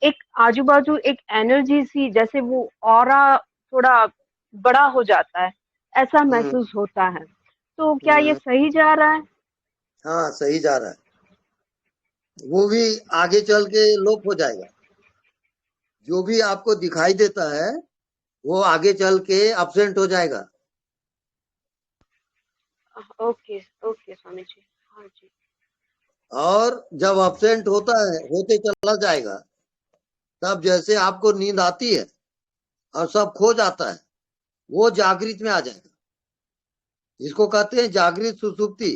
एक आजू बाजू एक एनर्जी सी, जैसे वो ऑरा थोड़ा बड़ा हो जाता है, ऐसा महसूस होता है। तो क्या ये सही जा रहा है? हाँ, सही जा रहा है। वो भी आगे चल के लोप हो जाएगा। जो भी आपको दिखाई देता है वो आगे चल के एब्सेंट हो जाएगा। ओके ओके स्वामी जी, हाँ जी। और जब एब्सेंट होता है, होते चला जाएगा, तब जैसे आपको नींद आती है और सब खो जाता है, वो जागृत में आ जाएगा। इसको कहते हैं जागृत सुसुप्ति।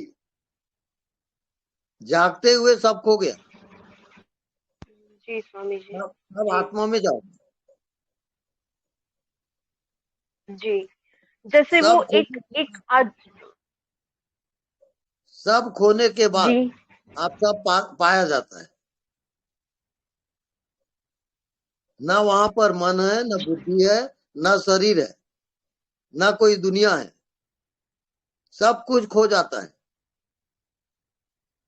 जागते हुए सब खो गया, जी स्वामी जी। अब जी आत्मा में जाओ। जी, जैसे वो सब एक एक आज सब खोने के बाद जी आप सब पाया जाता है। न वहां पर मन है, न बुद्धि है, न शरीर है, न कोई दुनिया है। सब कुछ खो जाता है।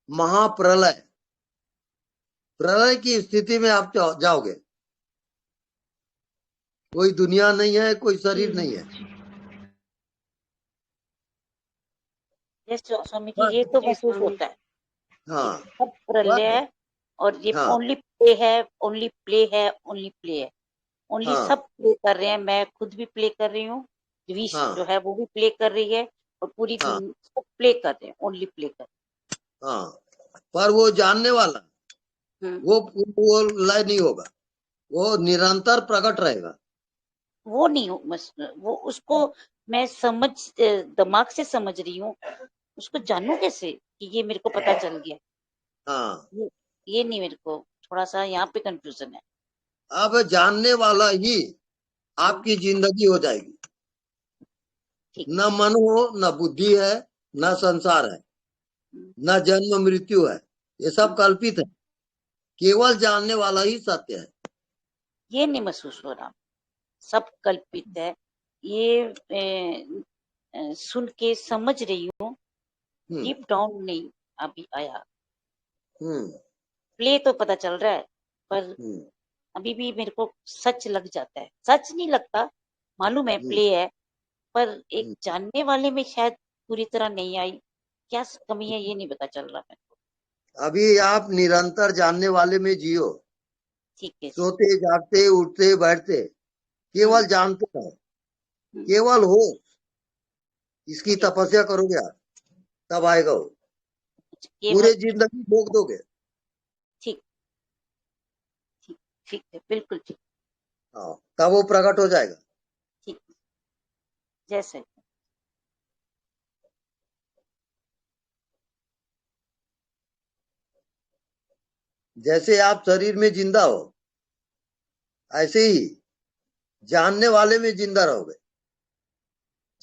महाप्रलय, प्रलय की स्थिति में आप जाओगे। कोई दुनिया नहीं है, कोई शरीर नहीं है। यस स्वामी जी, ये तो महसूस होता है हाँ, सब प्रलय है, और ये हाँ, ओनली प्ले है, ओनली प्ले है, ओनली प्ले है, ओनली हाँ, सब प्ले कर रहे हैं। मैं खुद भी प्ले कर रही हूँ, विश हाँ, जो है वो भी प्ले कर रही है, और पूरी हाँ, सब प्ले कर रहे हैं, ओनली प्ले कर हाँ। पर वो जानने वाला, रहे हैं। वो लय नहीं होगा, वो निरंतर प्रकट रहेगा। वो नहीं हो वो उसको मैं दिमाग से समझ रही हूँ, उसको जानू कैसे कि ये मेरे को पता चल गया? हाँ, ये नहीं, मेरे को थोड़ा सा यहाँ पे कंफ्यूजन है। अब जानने वाला ही आपकी जिंदगी हो जाएगी। ठीक। न मन हो, न बुद्धि है, न संसार है, न जन्म मृत्यु है। ये सब कल्पित है। केवल जानने वाला ही सत्य है। ये नहीं महसूस हो रहा, सब कल्पित है। ये सुन के समझ रही हूँ, डीप डाउन नहीं अभी आया। प्ले तो पता चल रहा है, पर अभी भी मेरे को सच लग जाता है। सच नहीं लगता, मालूम है प्ले है, पर एक जानने वाले में शायद पूरी तरह नहीं आई। क्या कमी है ये नहीं पता चल रहा मेरे को। अभी आप निरंतर जानने वाले में जियो। ठीक है। सोते जागते उठते बैठते केवल जानते रहो, केवल हो। इसकी तपस्या करोगे आप, तब आएगा वो। पूरे जिंदगी भोग दोगे। ठीक ठीक ठीक है, बिल्कुल ठीक। हाँ, तब वो प्रकट हो जाएगा। ठीक, जैसे जैसे आप शरीर में जिंदा हो, ऐसे ही जानने वाले में जिंदा रहोगे।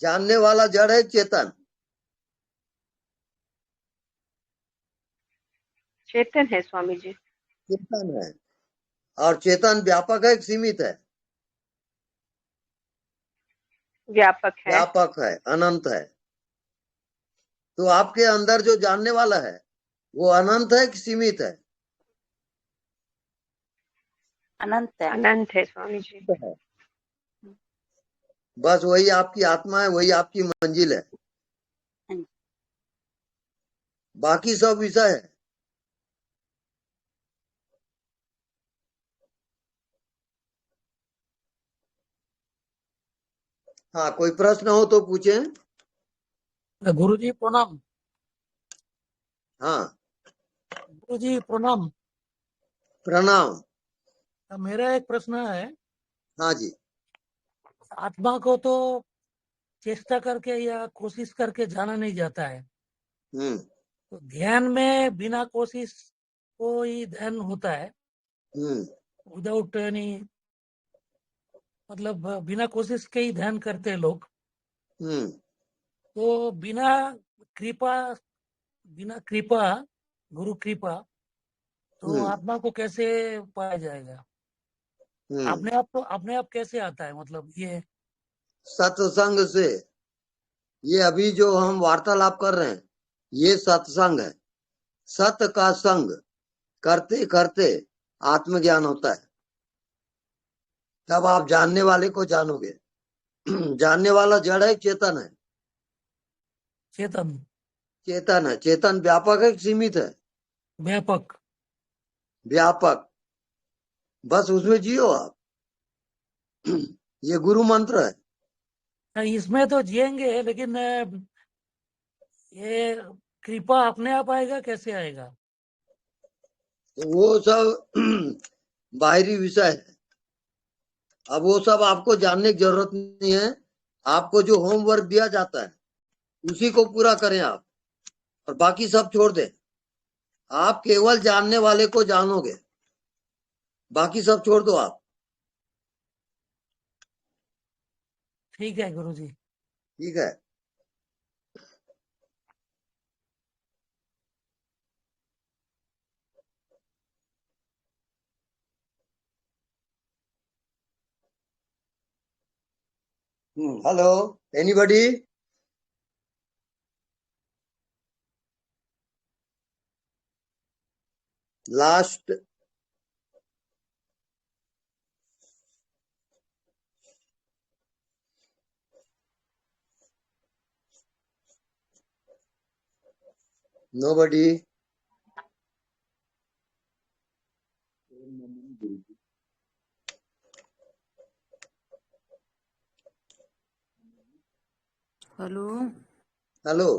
जानने वाला जड़ है चेतन। चेतन है स्वामी जी। चेतन है, और चेतन व्यापक है कि सीमित है? व्यापक है। व्यापक है, अनंत है। तो आपके अंदर जो जानने वाला है वो अनंत है कि सीमित है? अनंत है। अनंत है स्वामी जी। बस वही आपकी आत्मा है, वही आपकी मंजिल है। बाकी सब विषय है। हाँ, कोई प्रश्न हो तो पूछे। गुरुजी प्रणाम। हाँ, गुरुजी प्रणाम। प्रणाम। मेरा एक प्रश्न है। हाँ जी। आत्मा को तो चेष्टा करके या कोशिश करके जाना नहीं जाता है। तो ध्यान में बिना कोशिश कोई ध्यान होता है, विदाउट एनी, मतलब बिना कोशिश के ही ध्यान करते हैं लोग। तो बिना कृपा गुरु कृपा तो आत्मा को कैसे पाया जाएगा? अपने आप कैसे आता है? मतलब ये सत्संग से। ये अभी जो हम वार्तालाप कर रहे हैं ये सत्संग है। सत्य का संग करते करते आत्मज्ञान होता है। तब आप जानने वाले को जानोगे। जानने वाला जड़ है, चेतन है? चेतन। चेतन है। चेतन व्यापक है कि सीमित है? व्यापक। व्यापक। बस उसमें जियो आप। ये गुरु मंत्र है। इसमें तो जिएंगे, लेकिन ये कृपा अपने आप आएगा, कैसे आएगा? वो सब बाहरी विषय है। अब वो सब आपको जानने की जरूरत नहीं है। आपको जो होमवर्क दिया जाता है उसी को पूरा करें आप, और बाकी सब छोड़ दें। आप केवल जानने वाले को जानोगे, बाकी सब छोड़ दो आप। ठीक है गुरुजी। ठीक है। Hello, anybody? Last nobody? Hello. Hello,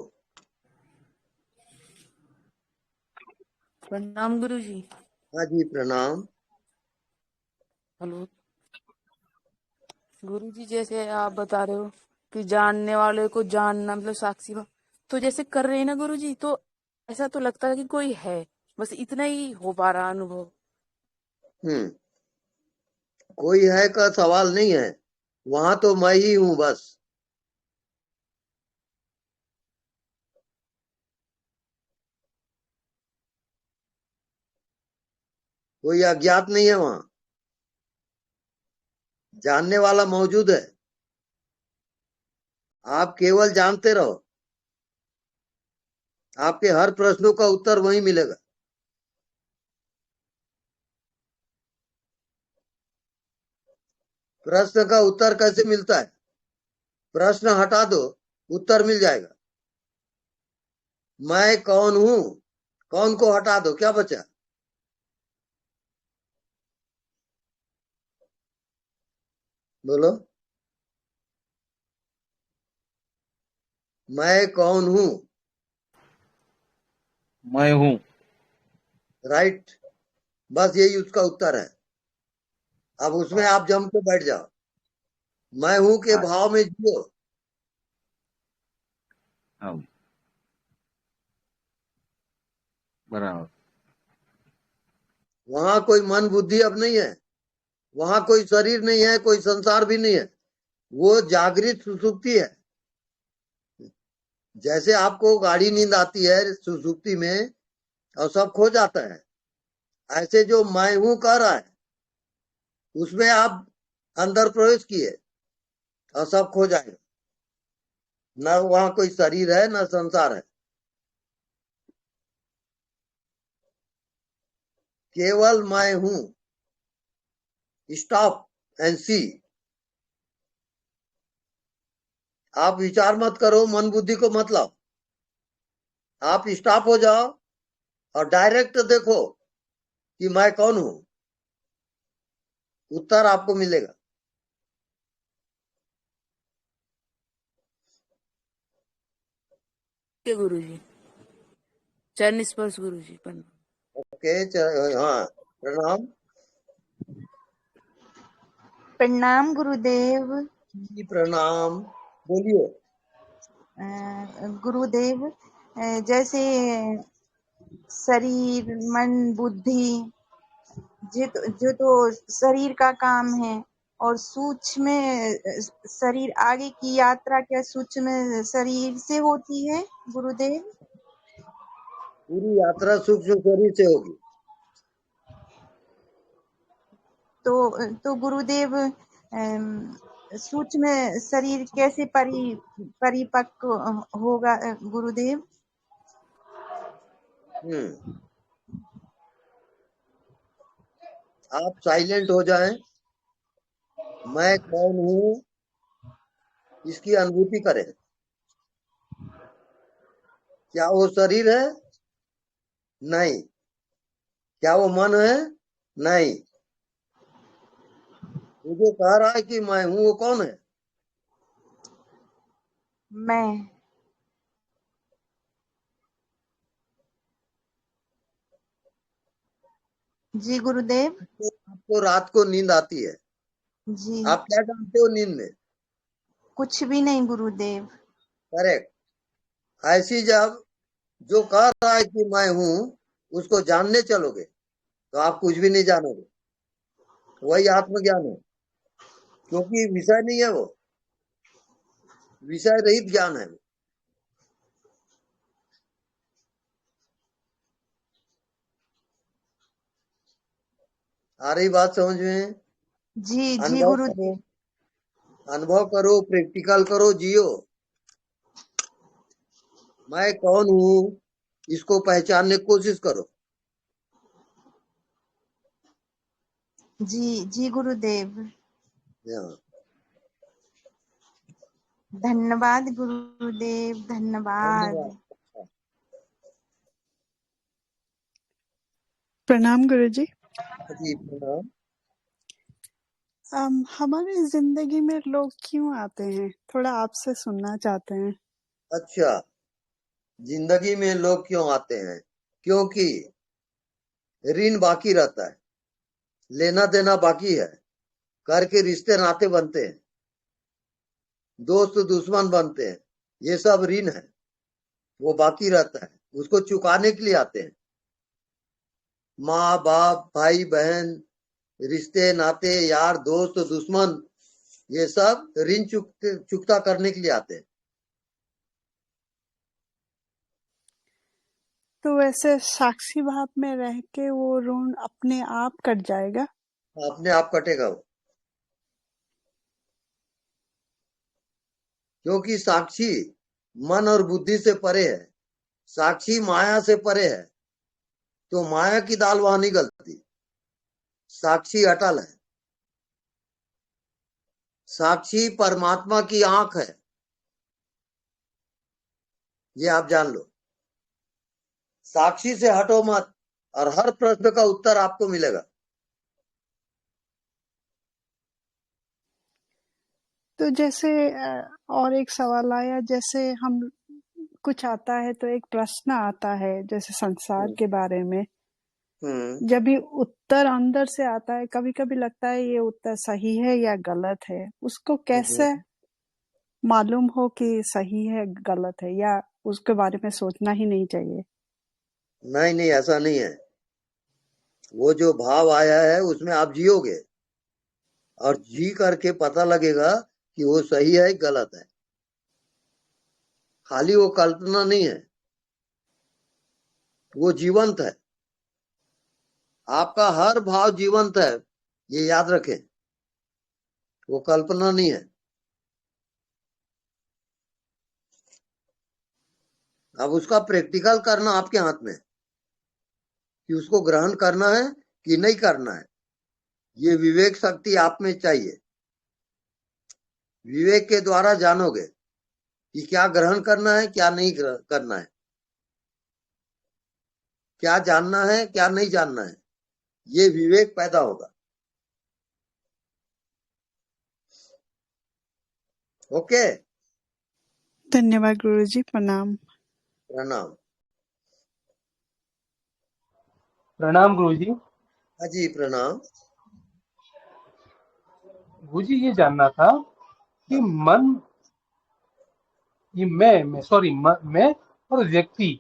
प्रणाम गुरुजी। हाँ जी प्रणाम। हेलो गुरुजी, जैसे आप बता रहे हो कि जानने वाले को जानना मतलब साक्षी भाव, तो जैसे कर रहे हैं ना गुरुजी, तो ऐसा तो लगता है कि कोई है, बस इतना ही हो पा रहा अनुभव। कोई है का सवाल नहीं है, वहां तो मैं ही हूं बस। कोई अज्ञात नहीं है वहां, जानने वाला मौजूद है। आप केवल जानते रहो, आपके हर प्रश्नों का उत्तर वहीं मिलेगा। प्रश्न का उत्तर कैसे मिलता है? प्रश्न हटा दो, उत्तर मिल जाएगा। मैं कौन हूं, कौन को हटा दो, क्या बचा? बोलो, मैं कौन हूं? मैं हूँ। राइट, बस यही उसका उत्तर है। अब उसमें आप जम के बैठ जाओ। मैं हूं के हाँ, भाव में जियो। हाँ, बराबर। वहां कोई मन बुद्धि अब नहीं है, वहां कोई शरीर नहीं है, कोई संसार भी नहीं है। वो जागृत सुसुप्ति है। जैसे आपको गाढ़ी नींद आती है सुसुप्ति में और सब खो जाता है, ऐसे जो मैं हूं कह रहा है उसमें आप अंदर प्रवेश किए और सब खो जाएगा। न वहां कोई शरीर है न संसार है, केवल मैं हूं। स्टॉप एंड सी। आप विचार मत करो, मन बुद्धि को मत लाओ। आप स्टॉप हो जाओ और डायरेक्ट देखो कि मैं कौन हूं। उत्तर आपको मिलेगा। के गुरुजी, चरण स्पर्श गुरुजी, प्रणाम। ओके, हाँ प्रणाम। प्रणाम गुरुदेव। जी प्रणाम, बोलिए। गुरुदेव, जैसे शरीर मन बुद्धि जो तो शरीर का काम है, और सूक्ष्म शरीर, आगे की यात्रा क्या सूक्ष्म शरीर से होती है गुरुदेव? पूरी यात्रा सूक्ष्म शरीर से होगी। तो गुरुदेव, सूक्ष्म शरीर कैसे परिपक्व होगा गुरुदेव? आप साइलेंट हो जाएं, मैं कौन हूं इसकी अनुभूति करें। क्या वो शरीर है? नहीं। क्या वो मन है? नहीं। मुझे कह रहा है कि मैं हूं, वो कौन है? मैं। जी गुरुदेव। तो आपको रात को नींद आती है, जी आप क्या जानते हो नींद में? कुछ भी नहीं गुरुदेव। करेक्ट। ऐसी जब जो कह रहा है कि मैं हूं उसको जानने चलोगे तो आप कुछ भी नहीं जानोगे, वही आत्मज्ञान है। क्योंकि विषय नहीं है, वो विषय रहित ज्ञान है। आ रही बात समझ में? जी जी अनुभव करो, गुरुदेव। अनुभव करो, प्रैक्टिकल करो, जियो। मैं कौन हूं इसको पहचानने की कोशिश करो। जी जी गुरुदेव। हाँ। धन्यवाद गुरुदेव, धन्यवाद। धन्यवाद। प्रणाम गुरुजी। जी प्रणाम। हमारी जिंदगी में लोग क्यों आते हैं, थोड़ा आपसे सुनना चाहते हैं। अच्छा, जिंदगी में लोग क्यों आते हैं? क्योंकि ऋण बाकी रहता है, लेना देना बाकी है, करके रिश्ते नाते बनते हैं, दोस्त दुश्मन बनते हैं, ये सब ऋण है, वो बाकी रहता है, उसको चुकाने के लिए आते हैं। माँ बाप, भाई बहन, रिश्ते नाते, यार दोस्त दुश्मन, ये सब ऋण चुकता करने के लिए आते हैं। तो वैसे साक्षी भाव में रह के वो ऋण अपने आप कट जाएगा? अपने आप कटेगा वो, क्योंकि साक्षी मन और बुद्धि से परे है, साक्षी माया से परे है, तो माया की दाल वहां नहीं गलती। साक्षी अटल है, साक्षी परमात्मा की आंख है, ये आप जान लो। साक्षी से हटो मत और हर प्रश्न का उत्तर आपको मिलेगा। तो जैसे और एक सवाल आया, जैसे हम कुछ आता है तो एक प्रश्न आता है जैसे संसार के बारे में, जब भी उत्तर अंदर से आता है कभी कभी लगता है ये उत्तर सही है या गलत है, उसको कैसे मालूम हो कि सही है गलत है, या उसके बारे में सोचना ही नहीं चाहिए? नहीं नहीं, ऐसा नहीं है। वो जो भाव आया है उसमें आप जियोगे और जी करके पता लगेगा कि वो सही है गलत है। खाली वो कल्पना नहीं है, वो जीवंत है। आपका हर भाव जीवंत है, ये याद रखें, वो कल्पना नहीं है। अब उसका प्रैक्टिकल करना आपके हाथ में कि उसको ग्रहण करना है कि नहीं करना है। ये विवेक शक्ति आप में चाहिए। विवेक के द्वारा जानोगे कि क्या ग्रहण करना है, क्या नहीं करना है, क्या जानना है, क्या नहीं जानना है। ये विवेक पैदा होगा। ओके, धन्यवाद गुरुजी, प्रणाम। प्रणाम। प्रणाम गुरुजी। हाँ जी प्रणाम। गुरुजी ये जानना था कि मन, ये मैं और व्यक्ति,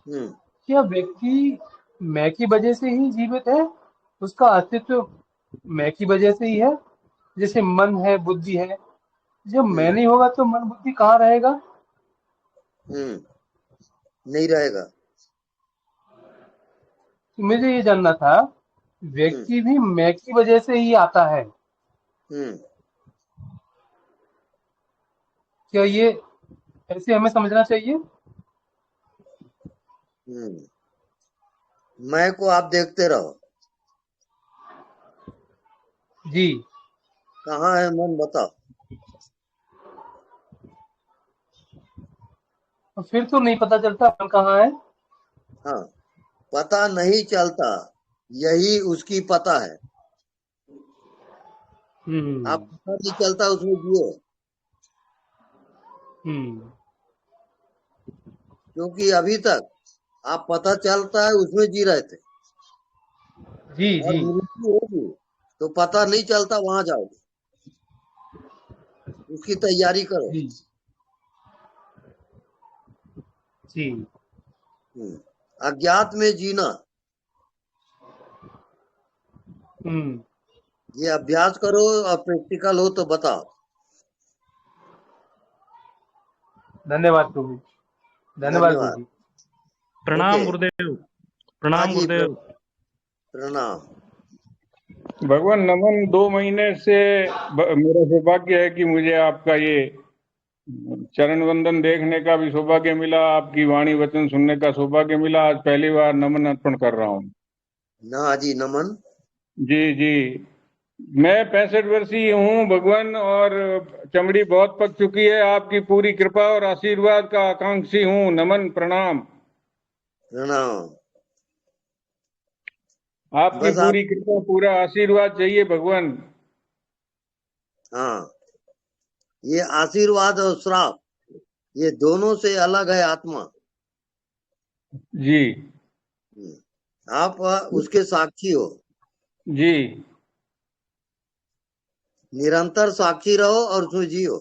क्या व्यक्ति मैं की वजह से ही जीवित है? उसका अस्तित्व मैं की वजह से ही है? जैसे मन है, बुद्धि है, जब मैं नहीं होगा तो मन बुद्धि कहाँ रहेगा? नहीं रहेगा। तो मुझे ये जानना था, व्यक्ति भी मैं की वजह से ही आता है, क्या ये ऐसे हमें समझना चाहिए? मैं को आप देखते रहो, जी कहाँ है मन बताओ। फिर तो नहीं पता चलता मन कहाँ है। हाँ, पता नहीं चलता, यही उसकी पता है। आप पता नहीं चलता उसमें जियो, क्योंकि अभी तक आप पता चलता है उसमें जी रहे थे। जी और जी मृत्यु होगी तो पता नहीं चलता वहां जाओगे, उसकी तैयारी करो। जी जी अज्ञात में जीना, ये अभ्यास करो और प्रैक्टिकल हो तो बताओ। धन्यवाद प्रभु, धन्यवाद गुरु जी। प्रणाम ओके। गुरुदेव। हाँ प्रणाम जी, गुरुदेव। प्रणाम। भगवान नमन, 2 महीने से मेरा सौभाग्य है कि मुझे आपका ये चरण वंदन देखने का भी सौभाग्य मिला, आपकी वाणी वचन सुनने का सौभाग्य मिला। आज पहली बार नमन अर्पण कर रहा हूँ। ना जी, नमन। जी जी, मैं 65 वर्षीय हूँ भगवान, और चमड़ी बहुत पक चुकी है। आपकी पूरी कृपा और आशीर्वाद का आकांक्षी हूँ। नमन, प्रणाम। प्रणाम। आपकी बस आप, पूरी कृपा, पूरा आशीर्वाद चाहिए भगवान। हाँ, ये आशीर्वाद और श्राप, ये दोनों से अलग है आत्मा। जी आप उसके साक्षी हो। जी निरंतर साक्षी रहो और उसमें जियो।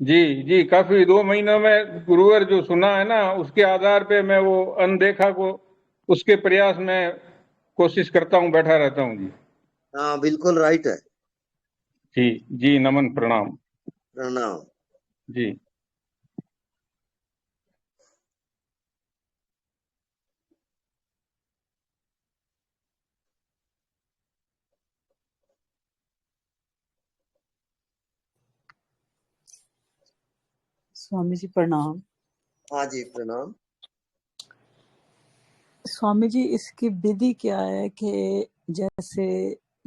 जी जी, काफी 2 महीनों में गुरुवर जो सुना है ना, उसके आधार पे मैं वो अनदेखा को, उसके प्रयास में कोशिश करता हूँ, बैठा रहता हूँ जी। हाँ, बिल्कुल राइट है। जी जी, नमन, प्रणाम प्रणाम। जी। स्वामी जी प्रणाम। हाँ जी, प्रणाम। स्वामी जी, इसकी विधि क्या है कि जैसे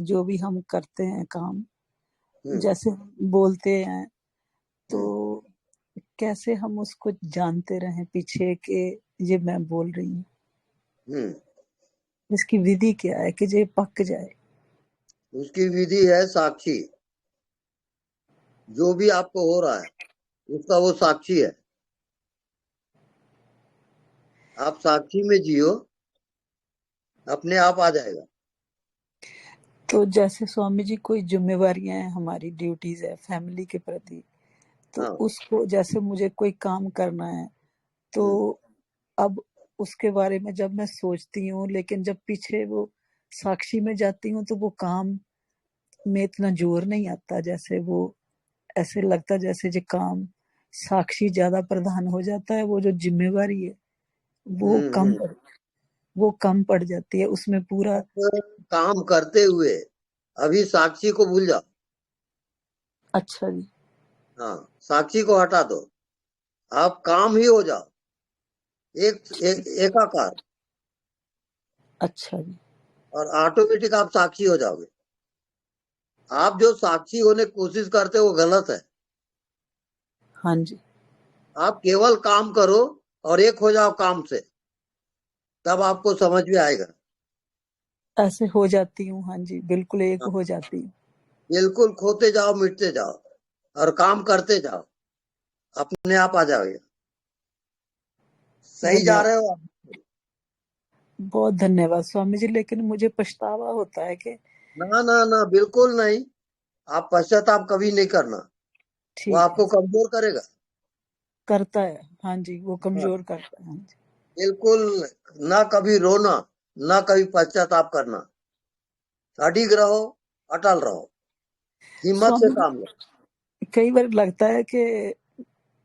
जो भी हम करते हैं काम, जैसे बोलते हैं, तो कैसे हम उसको जानते रहें पीछे के ये मैं बोल रही हूँ? इसकी विधि क्या है कि ये पक जाए? उसकी विधि है साक्षी। जो भी आपको हो रहा है उसका वो साक्षी है। आप साक्षी में जियो, अपने आप आ जाएगा। तो जैसे स्वामी जी कोई जिम्मेवारियां हैं, हमारी ड्यूटीज है फैमिली के प्रति, तो हाँ। उसको जैसे मुझे कोई काम करना है, तो अब उसके बारे में जब मैं सोचती हूँ, लेकिन जब पीछे वो साक्षी में जाती हूँ तो वो काम में इतना जोर नहीं आता। जैसे वो ऐसे लगता जैसे जो काम साक्षी ज्यादा प्रधान हो जाता है, वो जो जिम्मेवारी है वो कम पड़ जाती है उसमें पूरा। काम करते हुए अभी साक्षी को भूल जाओ। अच्छा जी। हाँ, साक्षी को हटा दो, आप काम ही हो जाओ, एकाकार। अच्छा जी। और ऑटोमेटिक आप साक्षी हो जाओगे। आप जो साक्षी होने की कोशिश करते हो वो गलत है। हाँ जी। आप केवल काम करो और एक हो जाओ काम से, तब आपको समझ में आएगा। ऐसे हो जाती हूँ, हाँ जी, बिल्कुल एक हो जाती हूँ। बिल्कुल खोते जाओ, मिटते जाओ और काम करते जाओ, अपने आप आ जाओगे। सही जा रहे हो आप। बहुत धन्यवाद स्वामी जी, लेकिन मुझे पछतावा होता है कि ना ना ना, बिल्कुल नहीं। आप पश्चाताप कभी नहीं करना, वो आपको कमजोर करेगा। करता है, हाँ जी, वो कमजोर करता है। हाँ जी। बिल्कुल ना कभी रोना, ना कभी पश्चाताप करना। अडिग रहो, अटल रहो, हिम्मत से काम लो। कई बार लगता है कि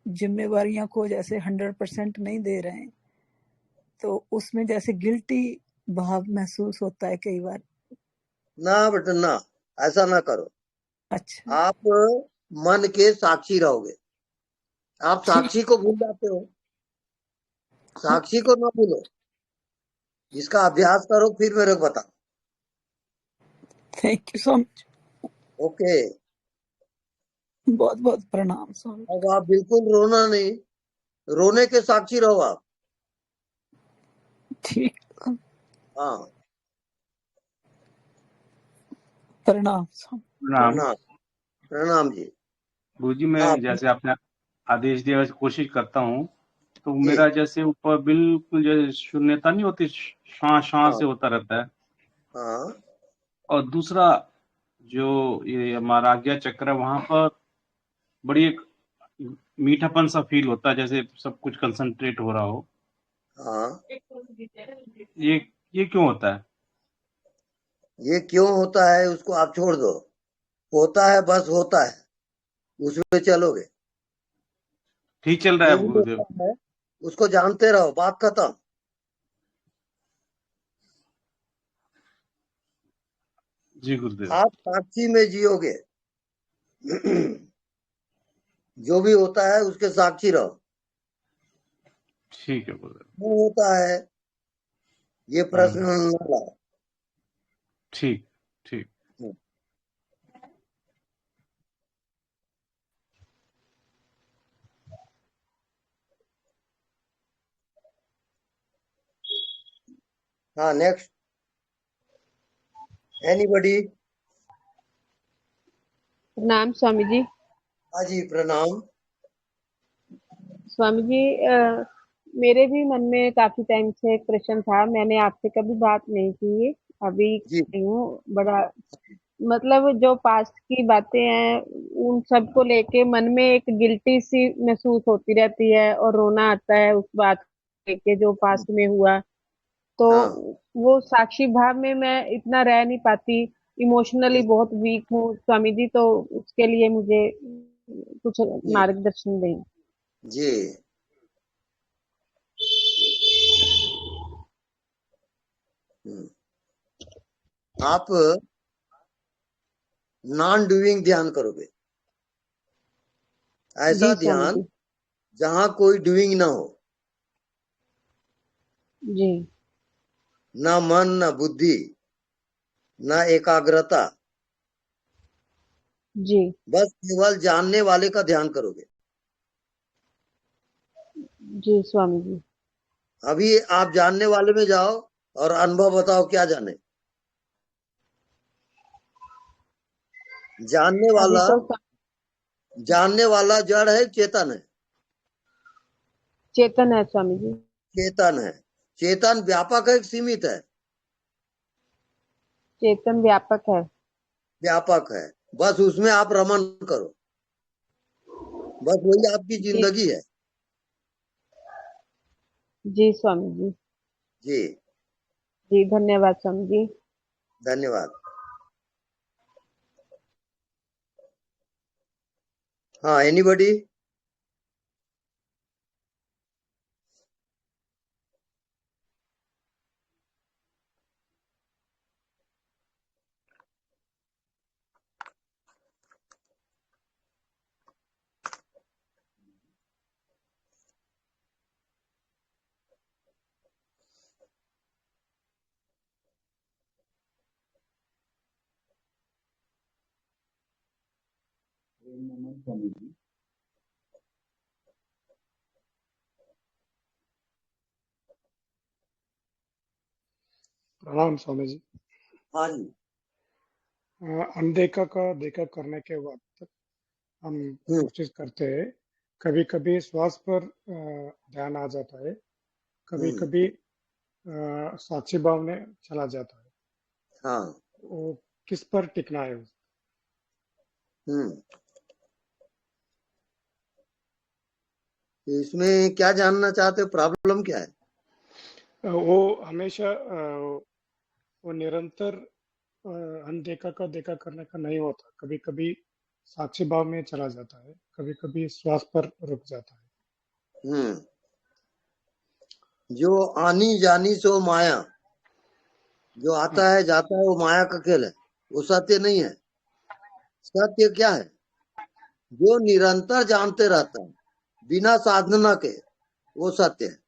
जिम्मेवारियां को जैसे 100% नहीं दे रहे हैं, तो उसमें जैसे गिल्टी भाव महसूस होता है कई बार। ना बेटा ना, ऐसा ना करो। अच्छा। आप मन के साक्षी रहोगे। आप साक्षी को भूल जाते हो, साक्षी को ना भूलो। इसका अभ्यास करो, फिर मेरे को बताओ। Thank you so much. Okay. बहुत बहुत प्रणाम स्वामी। अब आप बिल्कुल रोना नहीं, रोने के साक्षी रहो आप। ठीक। हाँ, प्रणाम स्वामी। प्रणाम प्रणाम। प्रणाम जी। गुरुजी। मैं हाँ जैसे आपने आदेश दिया वैसे कोशिश करता हूँ। तो जी। मेरा जैसे ऊपर बिल्कुल जैसे शून्यता नहीं होती, शां हाँ से होता रहता है। हाँ और दूसरा जो ये हमारा आज्ञा चक्र है, वहां पर बड़ी एक मीठापन सा फील होता है, जैसे सब कुछ कंसंट्रेट हो रहा हो। हाँ। ये क्यों होता है? ये क्यों होता है उसको आप छोड़ दो, होता है बस होता है, उसमें चलोगे। ठीक चल रहा जो है भी गुरुदेव। होता है उसको जानते रहो, बात खत्म। जी गुरुदेव। आप साक्षी में जियोगे। जो भी होता है उसके साक्षी रहो। ठीक है गुरुदेव। क्यों होता है ये प्रश्न न लाओ। ठीक ठीक। हाँ, नेक्स्ट एनीबॉडी। प्रणाम स्वामी जी। हाँ जी, प्रणाम। स्वामी जी, मेरे भी मन में काफी टाइम से एक प्रश्न था। मैंने आपसे कभी बात नहीं की है, अभी जी कर रही हूँ। बड़ा मतलब जो पास्ट की बातें हैं उन सब को लेके मन में एक गिल्टी सी महसूस होती रहती है और रोना आता है उस बात को लेके जो पास्ट में हुआ। तो हाँ वो साक्षी भाव में मैं इतना रह नहीं पाती, इमोशनली बहुत वीक हूँ स्वामी जी। तो उसके लिए मुझे कुछ जी मार्गदर्शन दें। जी। आप नॉन डूइंग ध्यान करोगे, ऐसा जी स्वामी ध्यान जी। जहां कोई डूइंग ना हो, जी ना मन ना बुद्धि ना एकाग्रता, जी। बस केवल जानने वाले का ध्यान करोगे। जी स्वामी जी। अभी आप जानने वाले में जाओ और अनुभव बताओ क्या जाने। जानने अभी वाला, तो जानने वाला जड़ है, चेतन है। चेतन है स्वामी जी। चेतन है। चेतन व्यापक है कि सीमित है? चेतन व्यापक है। व्यापक है। बस उसमें आप रमन करो, बस वही आपकी जी जिंदगी है। जी स्वामी जी। जी जी धन्यवाद स्वामी जी। धन्यवाद। हाँ, एनीबॉडी। प्रणाम स्वामी जी। हाँ जी। अनदेखा का देखा करने के बाद हम कोशिश करते हैं, कभी कभी श्वास पर ध्यान आ जाता है, कभी कभी साक्षी भाव में चला जाता है। हाँ। वो किस पर टिकना है? इसमें क्या जानना चाहते हो, प्रॉब्लम क्या है? वो हमेशा वो निरंतर अनदेखा का देखा करने का नहीं होता, कभी कभी साक्षी भाव में चला जाता है, कभी कभी श्वास पर रुक जाता है। जो आनी जानी सो माया, जो आता है जाता है वो माया का खेल है, वो सत्य नहीं है। सत्य क्या है? जो निरंतर जानते रहता है बिना साधना के, वो सत्य है।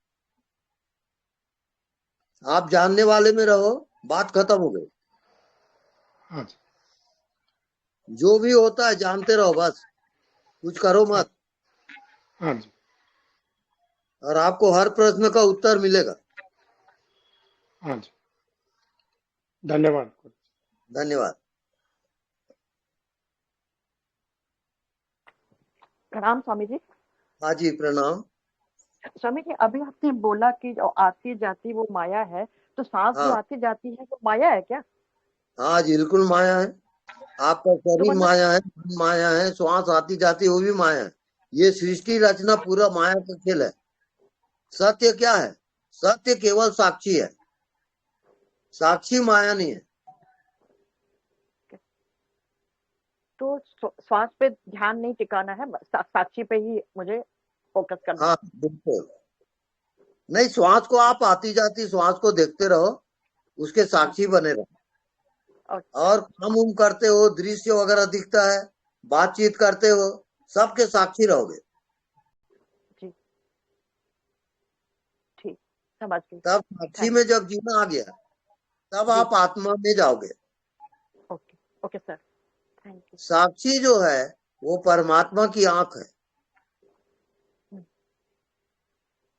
आप जानने वाले में रहो, बात खत्म हो गई। हाँ जी। जो भी होता है जानते रहो, बस कुछ करो मत। हाँ जी, और आपको हर प्रश्न का उत्तर मिलेगा। हाँ जी, धन्यवाद। धन्यवाद। प्रणाम स्वामी जी। हाँ जी, प्रणाम। स्वामी जी, अभी आपने बोला कि जो आती जाती वो माया है, तो सांस जो हाँ आती जाती है वो माया है क्या? हाँ, बिल्कुल माया है। आपका तो शरीर मतलब माया है, मन माया है, श्वास आती जाती वो भी माया है। ये सृष्टि रचना पूरा माया का खेल है। सत्य क्या है? सत्य केवल साक्षी है, साक्षी माया नहीं है। तो श्वास पे ध्यान नहीं टिकाना है, साक्षी पे ही मुझे फोकस करना हाँ बिल्कुल। नहीं, श्वास को आप आती जाती श्वास को देखते रहो, उसके साक्षी बने रहो। और काम उम करते हो, दृश्य वगैरह दिखता है, बातचीत करते हो, सबके साक्षी रहोगे। जी, ठीक, समझ गई। तब साक्षी में जब जीना आ गया, तब आप आत्मा में जाओगे। Okay okay sir, thank you. Sakshi जो है वो परमात्मा की आंख है।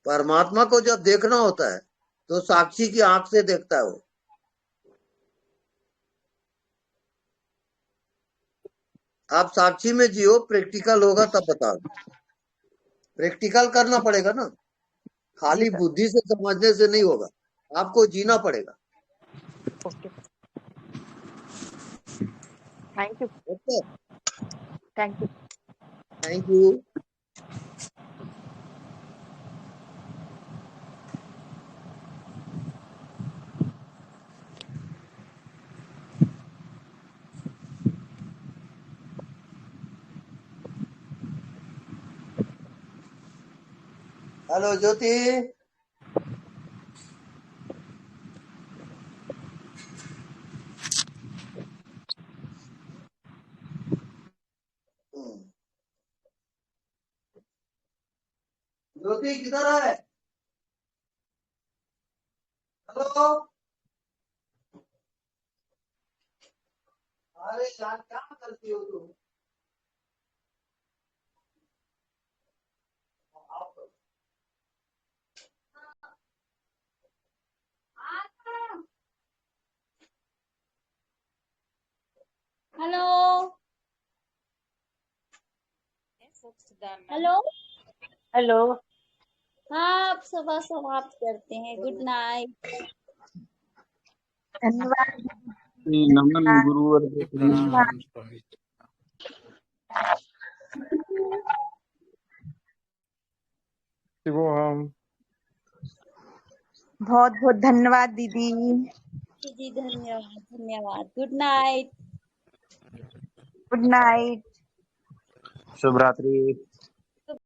परमात्मा को जब देखना होता है तो साक्षी की आंख से देखता है वो। आप साक्षी में जियो, प्रैक्टिकल होगा तब बताओ। प्रैक्टिकल करना पड़ेगा ना, खाली बुद्धि से समझने से नहीं होगा, आपको जीना पड़ेगा। Okay, thank you. Okay, thank you. Thank you. Hello Jyoti. Jyoti किधर है? हेलो। अरे यार, क्या करती हो तुम? Hello hello hello. हाँ, आप सभा समाप्त करते हैं। Good night. धन्यवाद। नमन गुरुवर को प्रणाम। शिवोहम। बहुत बहुत धन्यवाद दीदी। जी धन्यवाद धन्यवाद। Good night. Good night. शुभ रात्रि।